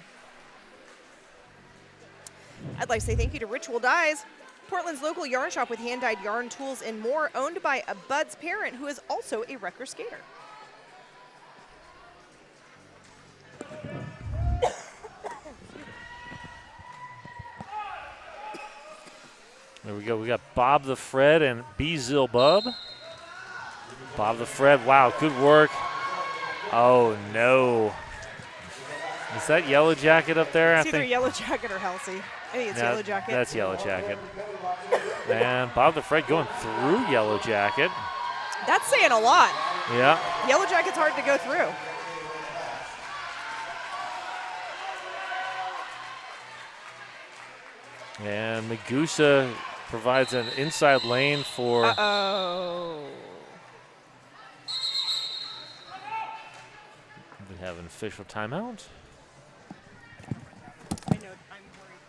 I'd like to say thank you to Ritual Dyes, Portland's local yarn shop with hand-dyed yarn tools and more, owned by a Bud's parent who is also a Wrecker skater. there we go. We got Bob the Fred and Beezil Bub. Bob the Fred, wow, good work. Oh, no. Is that Yellow Jacket up there? It's either Yellow Jacket or Halsey. I think it's Yellow Jacket. That's Yellow Jacket. And Bob the Fred going through Yellow Jacket. That's saying a lot. Yeah. Yellow Jacket's hard to go through. And Magusa provides an inside lane for. Uh-oh. We have an official timeout. I know, I'm worried.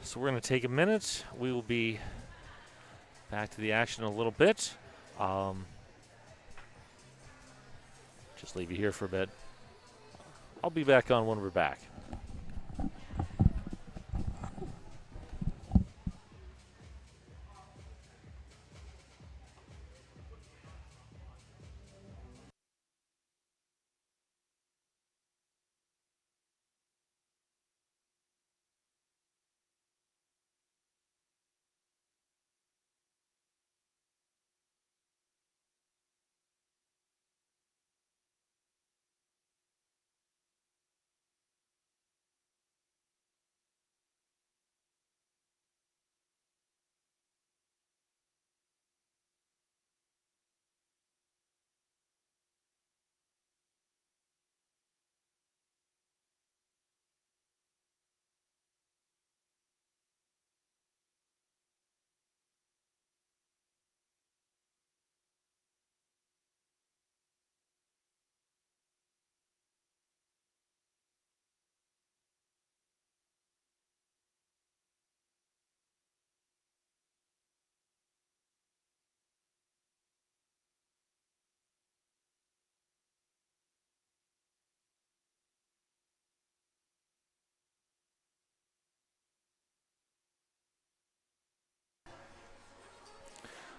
So we're going to take a minute. We will be back to the action in a little bit. Just leave you here for a bit. I'll be back on when we're back.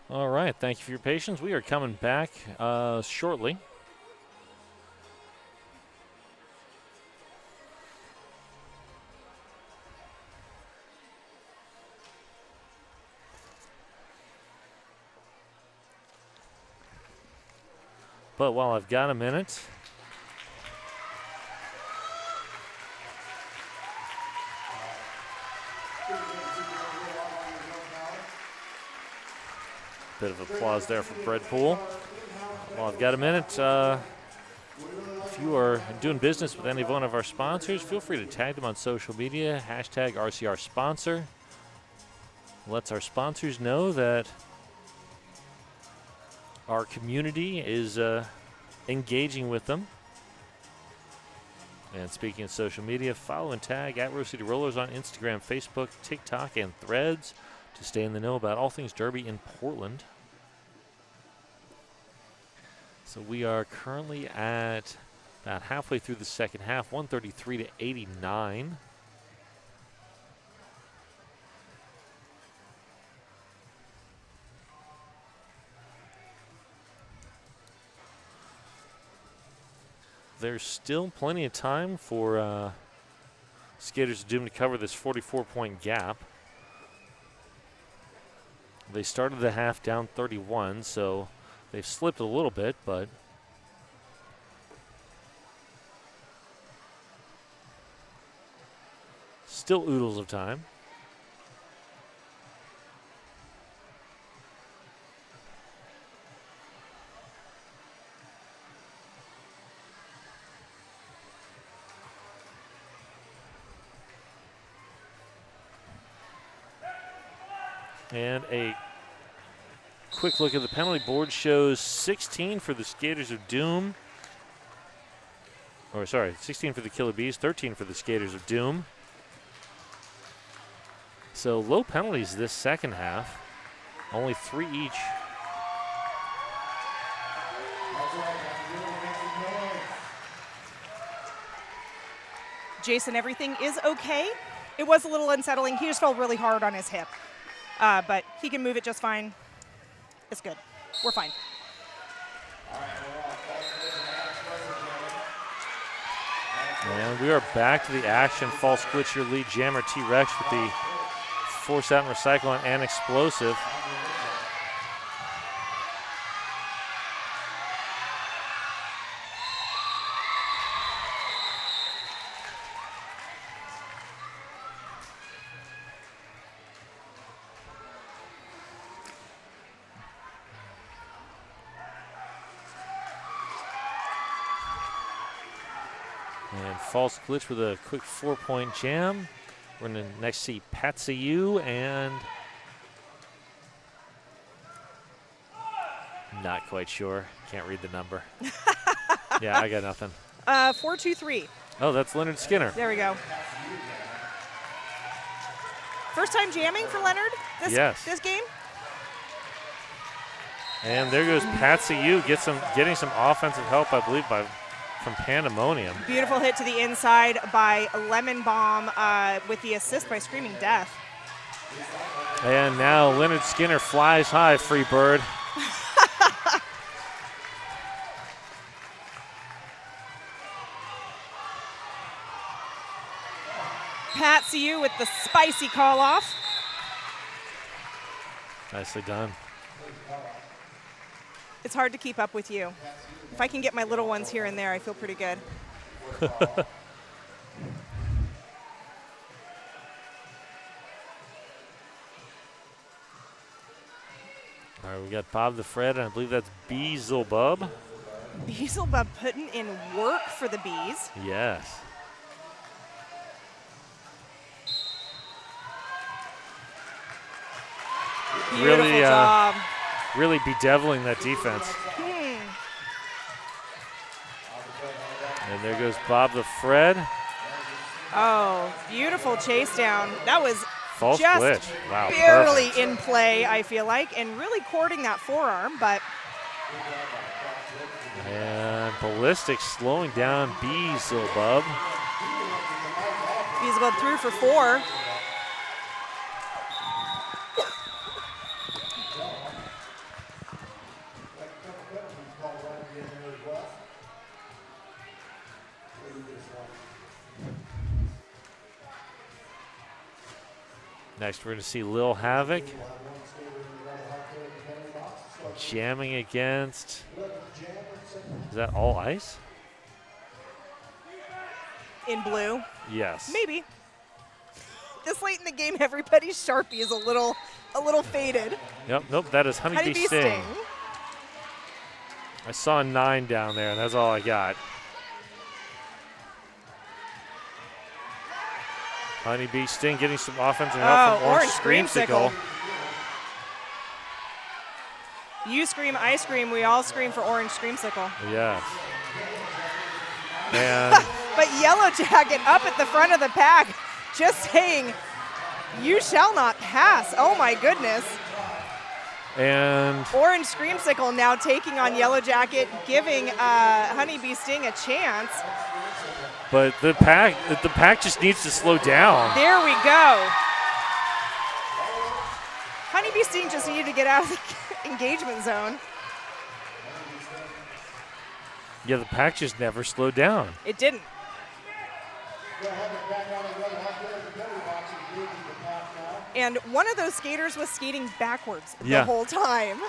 All right, thank you for your patience. We are coming back shortly. But while I've got a minute, Bit of applause there for Bread Pool. Well, I've got a minute. If you are doing business with any one of our sponsors, feel free to tag them on social media, hashtag RCR sponsor. Lets our sponsors know that our community is engaging with them. And speaking of social media, follow and tag at Rose City Rollers on Instagram, Facebook, TikTok, and Threads to stay in the know about all things Derby in Portland. So we are currently at about halfway through the second half, 133 to 89. There's still plenty of time for Skaters of Doom to cover this 44-point gap. They started the half down 31, so they've slipped a little bit, but still oodles of time. And a quick look at the penalty board shows 16 for the Skaters of Doom. Or sorry, 16 for the Killer Bees, 13 for the Skaters of Doom. So low penalties this second half, only 3 each. Jason, everything is okay. It was a little unsettling. He just fell really hard on his hip. But he can move it just fine. It's good. We're fine. And we are back to the action. False glitch your lead jammer T-Rex with the force out and recycle and explosive. And false glitch with a quick 4-point jam. We're going to next see Patsy U and not quite sure. Can't read the number. Yeah, I got nothing. 4-2-3. Oh, that's Leonard Skinner. There we go. First time jamming for Leonard this game? And there goes Patsy U, getting some offensive help, I believe, from Pandemonium. Beautiful hit to the inside by Lemon Bomb with the assist by Screaming Death. And now Leonard Skinner flies high, free bird. Patsy U with the spicy call off. Nicely done. It's hard to keep up with you. If I can get my little ones here and there, I feel pretty good. All right, we got Bob the Fred, and I believe that's Beelzebub. Beelzebub putting in work for the Bees. Yes. Beautiful job. Really bedeviling that defense. And there goes Bob the Fred. Oh, beautiful chase down. That was False just glitch. Wow, barely perfect. in play, I feel like, and really courting that forearm, but And Ballistic slowing down Beelzebub. Beelzebub through for 4. Next, we're going to see Lil Havoc jamming against. Is that all ice? In blue. Yes. Maybe. This late in the game, everybody's Sharpie is a little a little faded. Yep, nope, that is Honeybee Sting. I saw a 9 down there, and that's all I got. Honeybee Sting getting some offensive help from Orange Screamsicle. You scream, I scream, we all scream for Orange Screamsicle. Yes. And but Yellow Jacket up at the front of the pack, just saying, you shall not pass. Oh my goodness. And Orange Screamsicle now taking on Yellow Jacket, giving Honeybee Sting a chance. But the pack just needs to slow down. There we go. Honeybee Sting just needed to get out of the engagement zone. Yeah, the pack just never slowed down. It didn't. And one of those skaters was skating backwards the whole time.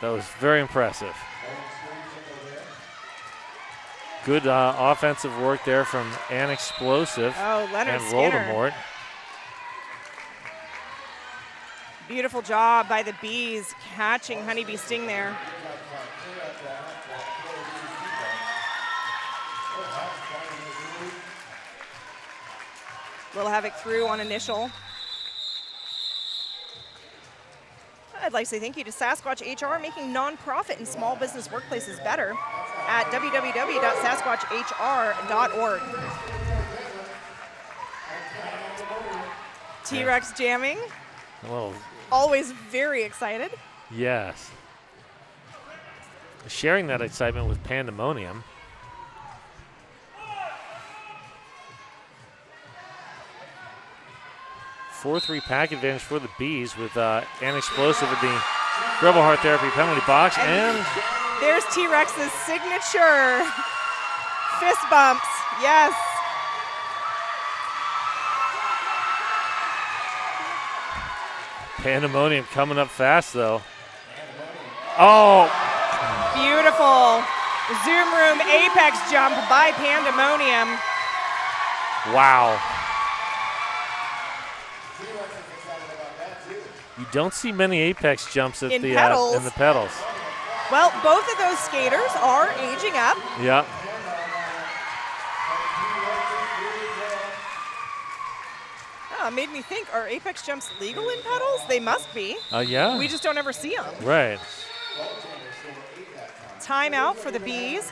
That was very impressive. Good offensive work there from An Explosive Leonard and Skinner. Voldemort. Beautiful job by the Bees catching Honeybee Sting there. Little Havoc through on initial. I'd like to say thank you to Sasquatch HR, making nonprofit and small business workplaces better at www.sasquatchr.org. T-Rex jamming. Oh, Always very excited. yes. Sharing that excitement with Pandemonium. 4-3 pack advantage for the Bees with An Explosive at the Rebel Heart Therapy penalty box. And there's T-Rex's signature fist bumps. Yes. Pandemonium coming up fast, though. Oh, beautiful Zoom Room Apex jump by Pandemonium. wow. You don't see many Apex jumps at In the pedals. in the pedals. Well, both of those skaters are aging up. Yeah. Made me think, are Apex jumps legal in pedals? They must be. Yeah. We just don't ever see them. Right. Timeout for the Bees.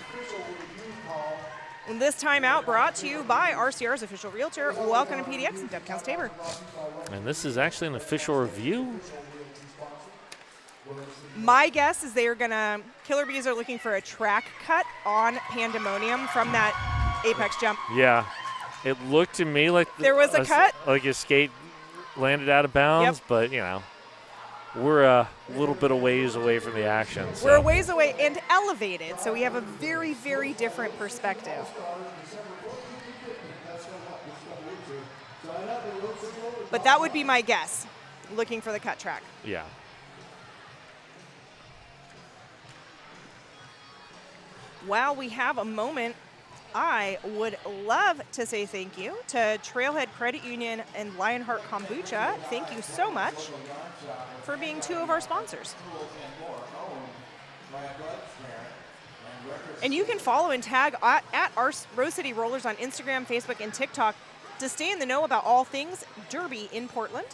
And this timeout brought to you by RCR's official realtor, Welcome to PDX and Deb Counts Tabor. And this is actually an official review. My guess is they are gonna, Killer Bees are looking for a track cut on Pandemonium from that Apex jump. Yeah. It looked to me like there was a cut. Like his skate landed out of bounds, but you know, we're a little bit of ways away from the action. So. We're a ways away and elevated, so we have a very, very different perspective. But that would be my guess, looking for the cut track. Yeah. While we have a moment, I would love to say thank you to Trailhead Credit Union and Lionheart Kombucha. Thank you so much for being two of our sponsors. And you can follow and tag at our Rose City Rollers on Instagram, Facebook, and TikTok to stay in the know about all things Derby in Portland.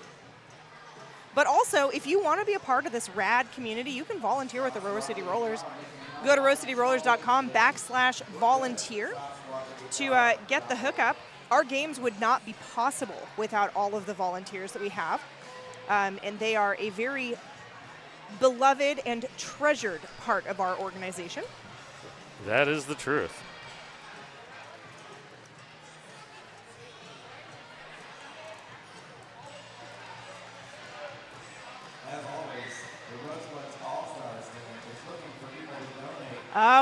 But also, if you want to be a part of this rad community, you can volunteer with the Rose City Rollers. Go to rosecityrollers.com/volunteer to get the hookup. Our games would not be possible without all of the volunteers that we have. And they are a very beloved and treasured part of our organization. That is the truth.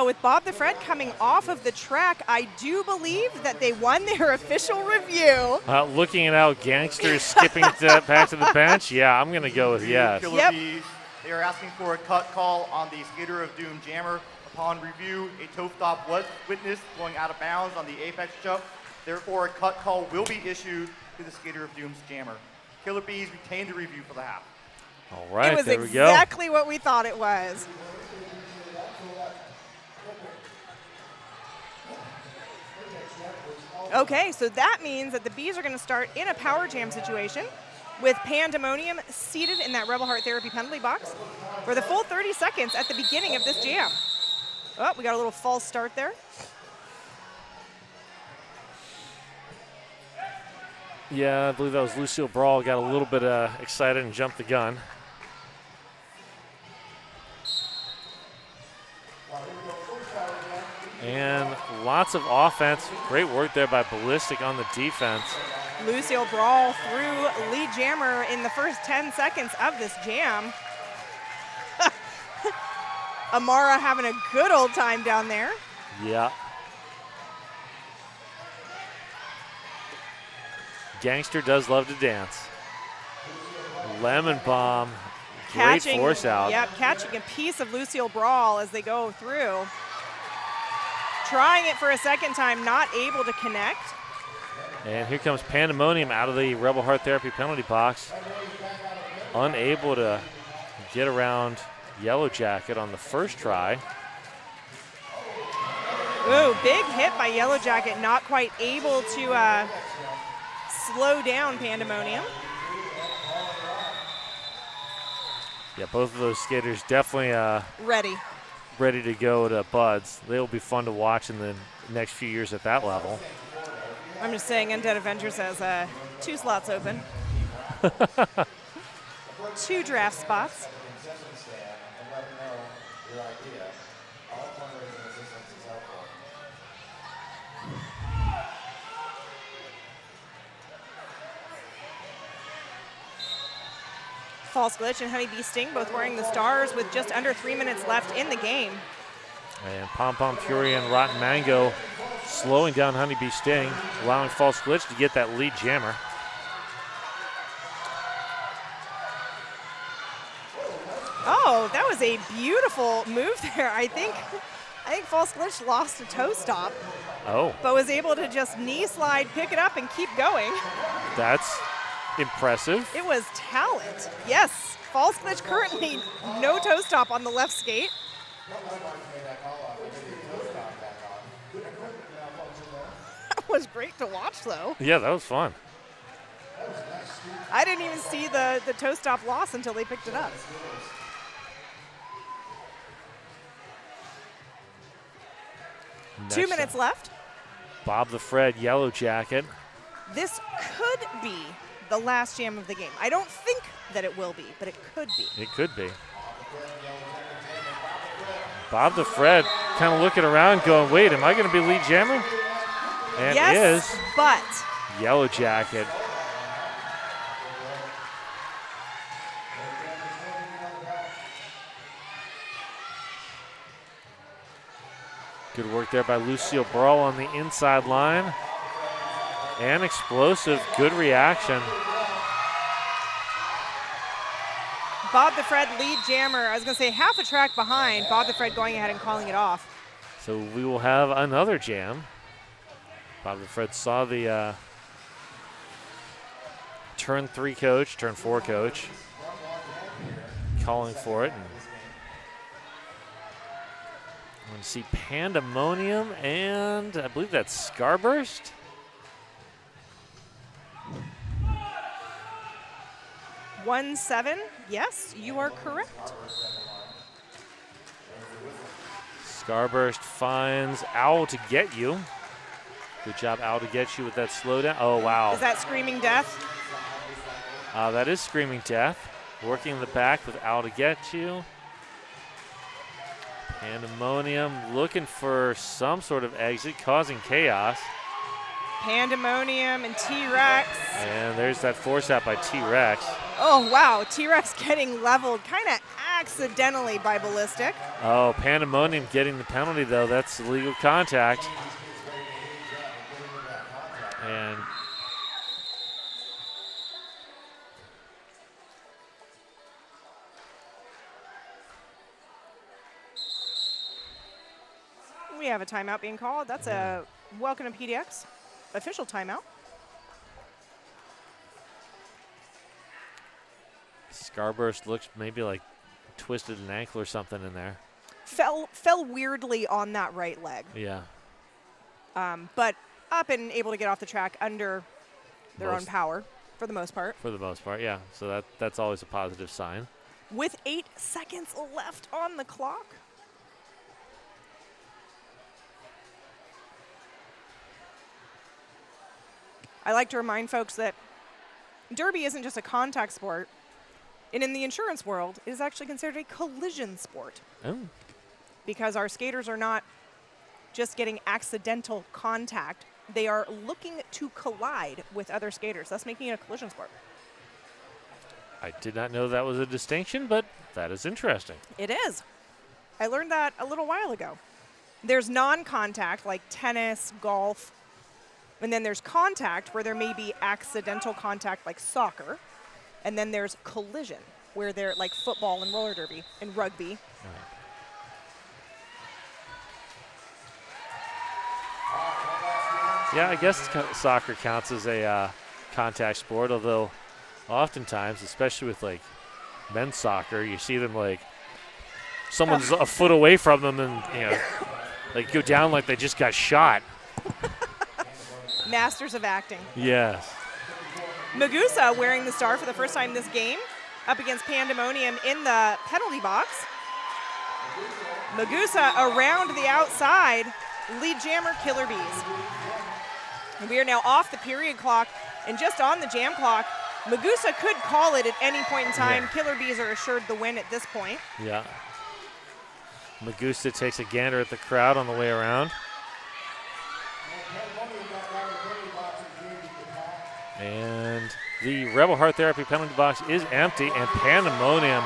With Bob the Fred coming off of the track, I do believe that they won their official review. Looking at how Gangster's skipping back to the bench, yeah, I'm going to go with yes. Killer Bees, they are asking for a cut call on the Skater of Doom jammer. Upon review, a toe stop was witnessed going out of bounds on the apex jump. Therefore, a cut call will be issued to the Skater of Doom's jammer. Killer Bees retained the review for the half. All right, it was there we go. exactly what we thought it was. Okay, so that means that the Bees are going to start in a power jam situation with Pandemonium seated in that Rebel Heart Therapy penalty box for the full 30 seconds at the beginning of this jam. Oh, we got a little false start there. Yeah, I believe that was Lucille Brawl. Got a little bit excited and jumped the gun. And lots of offense. Great work there by Ballistic on the defense. Lucille Brawl through lead jammer in the first 10 seconds of this jam. Amara having a good old time down there. Yeah. Gangster does love to dance. Lemon bomb. Great force out. Yep, catching a piece of Lucille Brawl as they go through. Trying it for a second time, not able to connect. And here comes Pandemonium out of the Rebel Heart Therapy penalty box. Unable to get around Yellow Jacket on the first try. Ooh, big hit by Yellow Jacket, not quite able to slow down Pandemonium. Yeah, both of those skaters definitely Ready to go to Buds. They'll be fun to watch in the next few years at that level. I'm just saying Undead Avengers has 2 slots open. 2 draft spots. False Glitch and Honeybee Sting both wearing the stars with just under 3 minutes left in the game. And Pom Pom Fury and Rotten Mango slowing down Honeybee Sting, allowing False Glitch to get that lead jammer. Oh, that was a beautiful move there. I think False Glitch lost a toe stop, Oh, but was able to just knee slide, pick it up, and keep going. that's impressive. It was talent. Yes, False Glitch currently no toe stop on the left skate. That was great to watch, though. Yeah, that was fun. I didn't even see the toe stop loss until they picked it up. Next 2 minutes up, left. Bob the Fred, Yellow Jacket. This could be the last jam of the game. I don't think that it will be, but it could be. It could be. Bob the Fred kind of looking around going, wait, am I going to be lead jammer? And Yes, is but Yellow Jacket. Good work there by Lucille Brawl on the inside line. And explosive, good reaction. Bob the Fred lead jammer. I was going to say half a track behind. Bob the Fred going ahead and calling it off. So we will have another jam. Bob the Fred saw the turn 3 coach, turn 4 coach, calling for it. And I'm going to see Pandemonium and I believe that's Scarburst. 1-7. Yes, you are correct. Scarburst finds Owl to get you. Good job, Owl, to get you with that slowdown. Oh, wow. Is that Screaming Death? That is Screaming Death. Working in the back with Owl to get you. Pandemonium looking for some sort of exit, causing chaos. Pandemonium and T-Rex. And there's that force out by T-Rex. Oh, wow. T-Rex getting leveled kind of accidentally by Ballistic. Oh, Pandemonium getting the penalty, though. That's illegal contact. And We have a timeout being called. That's a Welcome to PDX official timeout. Starburst looks maybe like twisted an ankle or something in there. Fell weirdly on that right leg. Yeah. But up and able to get off the track under their own power for the most part. For the most part, yeah. So that's always a positive sign. With 8 seconds left on the clock. I like to remind folks that Derby isn't just a contact sport, and in the insurance world, it is actually considered a collision sport. Oh. Because our skaters are not just getting accidental contact, they are looking to collide with other skaters, thus making it a collision sport. I did not know that was a distinction, but that is interesting. It is. I learned that a little while ago. There's non-contact, like tennis, golf, and then there's contact, where there may be accidental contact, like soccer, and then there's collision, where they're like football and roller derby and rugby. Yeah, I guess soccer counts as a contact sport, although oftentimes, especially with like men's soccer, you see them like someone's a foot away from them and, you know, like go down like they just got shot. Masters of acting. Yes. Magusa wearing the star for the first time this game, up against Pandemonium in the penalty box. Magusa around the outside, lead jammer Killer Bees. And we are now off the period clock and just on the jam clock. Magusa could call it at any point in time. Yeah. Killer Bees are assured the win at this point. Yeah. Magusa takes a gander at the crowd on the way around. And the Rebel Heart Therapy penalty box is empty, and Pandemonium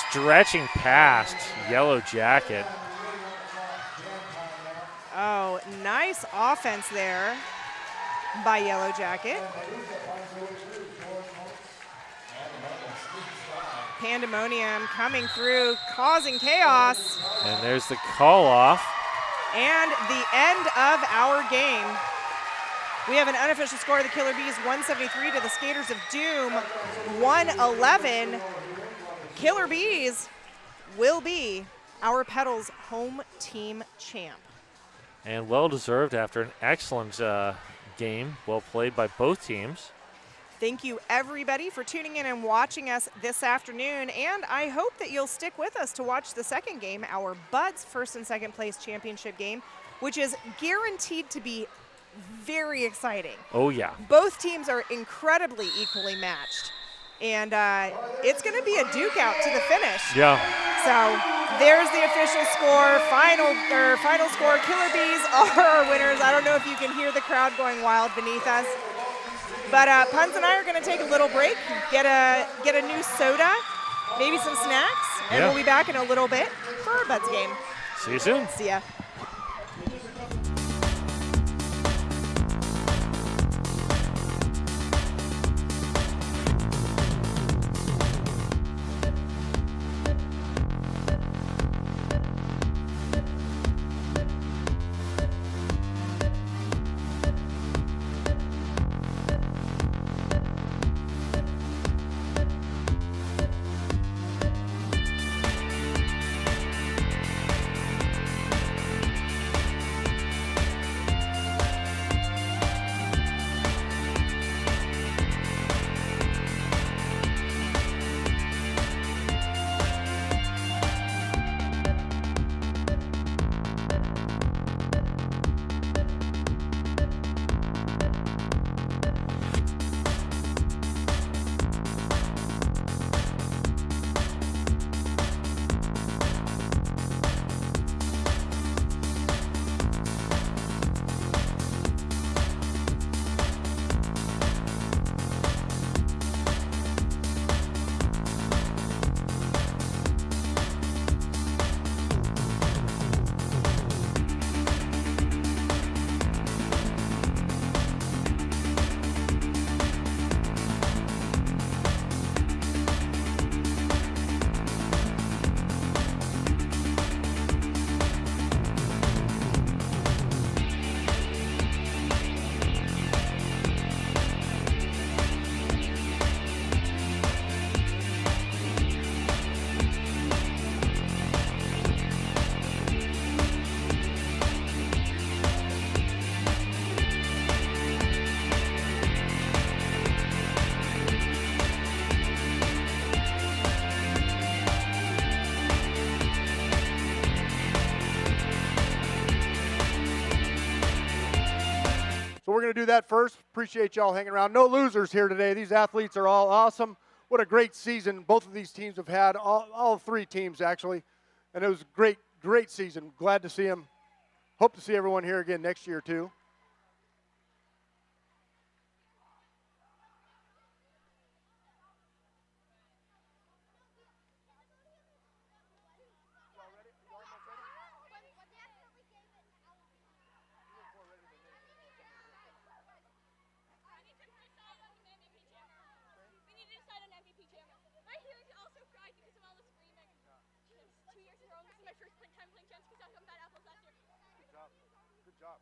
stretching past Yellow Jacket. Oh, nice offense there by Yellow Jacket. Pandemonium coming through, causing chaos. And there's the call off. And the end of our game. We have an unofficial score of the Killer Bees, 173 to the Skaters of Doom, 111. Killer Bees will be our Petals home team champ. And well-deserved after an excellent game, well played by both teams. Thank you, everybody, for tuning in and watching us this afternoon. And I hope that you'll stick with us to watch the second game, our Buds first and second place championship game, which is guaranteed to be very exciting. Oh, yeah. Both teams are incredibly equally matched. And it's going to be a duke out to the finish. Yeah. So there's the official score. Final score, Killer Bees are our winners. I don't know if you can hear the crowd going wild beneath us. But Puns and I are going to take a little break, get a new soda, maybe some snacks, and we'll be back in a little bit for our Buds game. See you soon. See ya. we're going to do that first. Appreciate y'all hanging around. No losers here today. These athletes are all awesome. What a great season both of these teams have had, all three teams actually. And it was a great, great season. Glad to see them. Hope to see everyone here again next year too. Good job.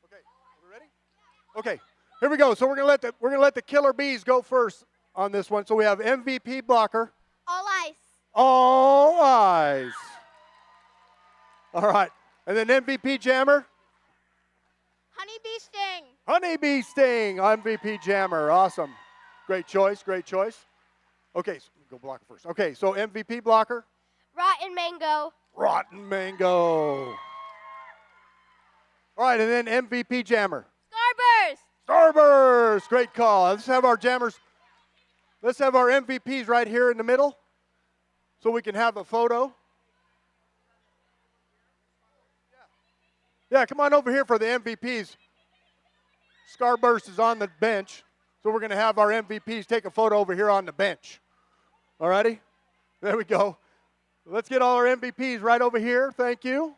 Okay, are we ready? Okay, here we go. So we're gonna let the Killer Bees go first on this one. So we have MVP blocker. All eyes. All eyes. All right, and then MVP jammer. Honeybee sting. Honeybee Sting, MVP Jammer. Awesome. Great choice, great choice. Okay, so go blocker first. Okay, so MVP blocker. Rotten mango. Rotten Mango. All right, and then MVP Jammer. Starburst. Starburst. Great call. Let's have our jammers. Let's have our MVPs right here in the middle so we can have a photo. Yeah, come on over here for the MVPs. Starburst is on the bench, so we're going to have our MVPs take a photo over here on the bench. All righty? There we go. Let's get all our MVPs right over here. Thank you.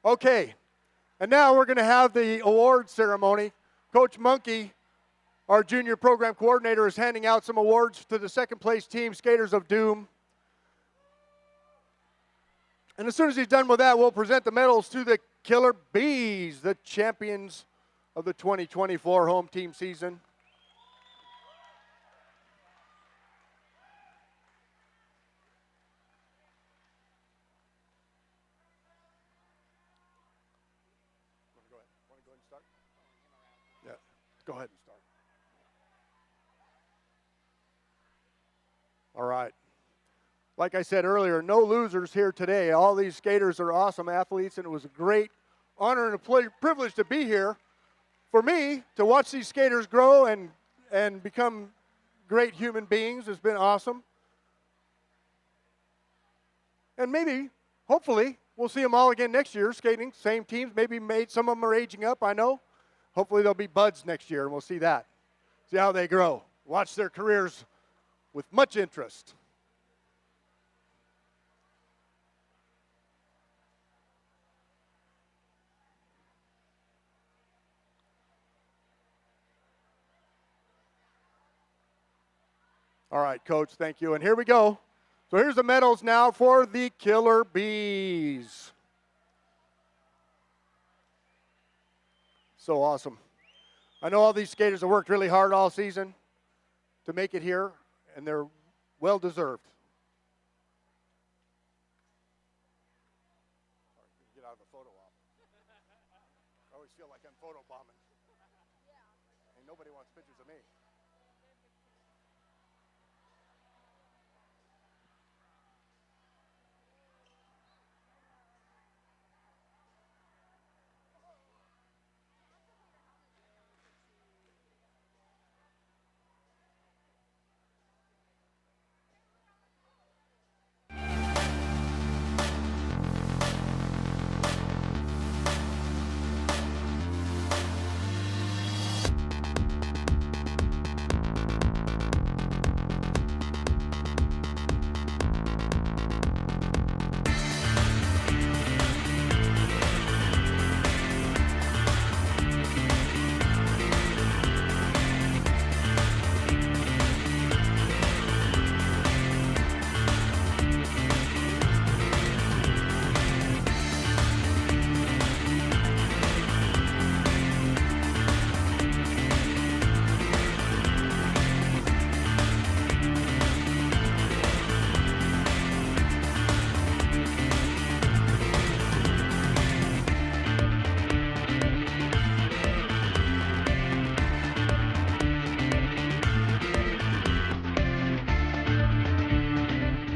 Okay, and now we're going to have the award ceremony. Coach Monkey, our junior program coordinator, is handing out some awards to the second place team, Skaters of Doom. And as soon as he's done with that, we'll present the medals to the Killer Bees, the champions of the 2024 home team season. Yeah, go ahead and start. All right. Like I said earlier, no losers here today. All these skaters are awesome athletes, and it was a great honor and a privilege to be here. For me, to watch these skaters grow and become great human beings has been awesome. And maybe, hopefully, we'll see them all again next year skating, same teams. Maybe some of them are aging up, I know. Hopefully they'll be buds next year, and we'll see that. See how they grow. Watch their careers with much interest. All right, Coach, thank you. And here we go. So here's the medals now for the Killer Bees. So awesome. I know all these skaters have worked really hard all season to make it here, and they're well deserved. Get out of the photo op. I always feel like I'm photo bombing. And nobody wants pictures of me.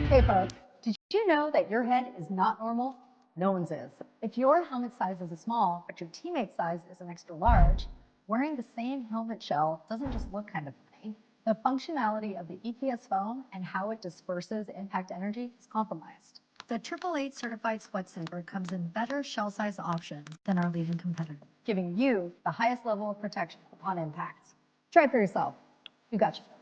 Hey folks, did you know that your head is not normal? No one's is. If your helmet size is a small, but your teammate size is an extra large, wearing the same helmet shell doesn't just look kind of funny. The functionality of the EPS foam and how it disperses impact energy is compromised. The 888 certified sweat saver comes in better shell size options than our leading competitor, giving you the highest level of protection on impact. Try it for yourself. We got you.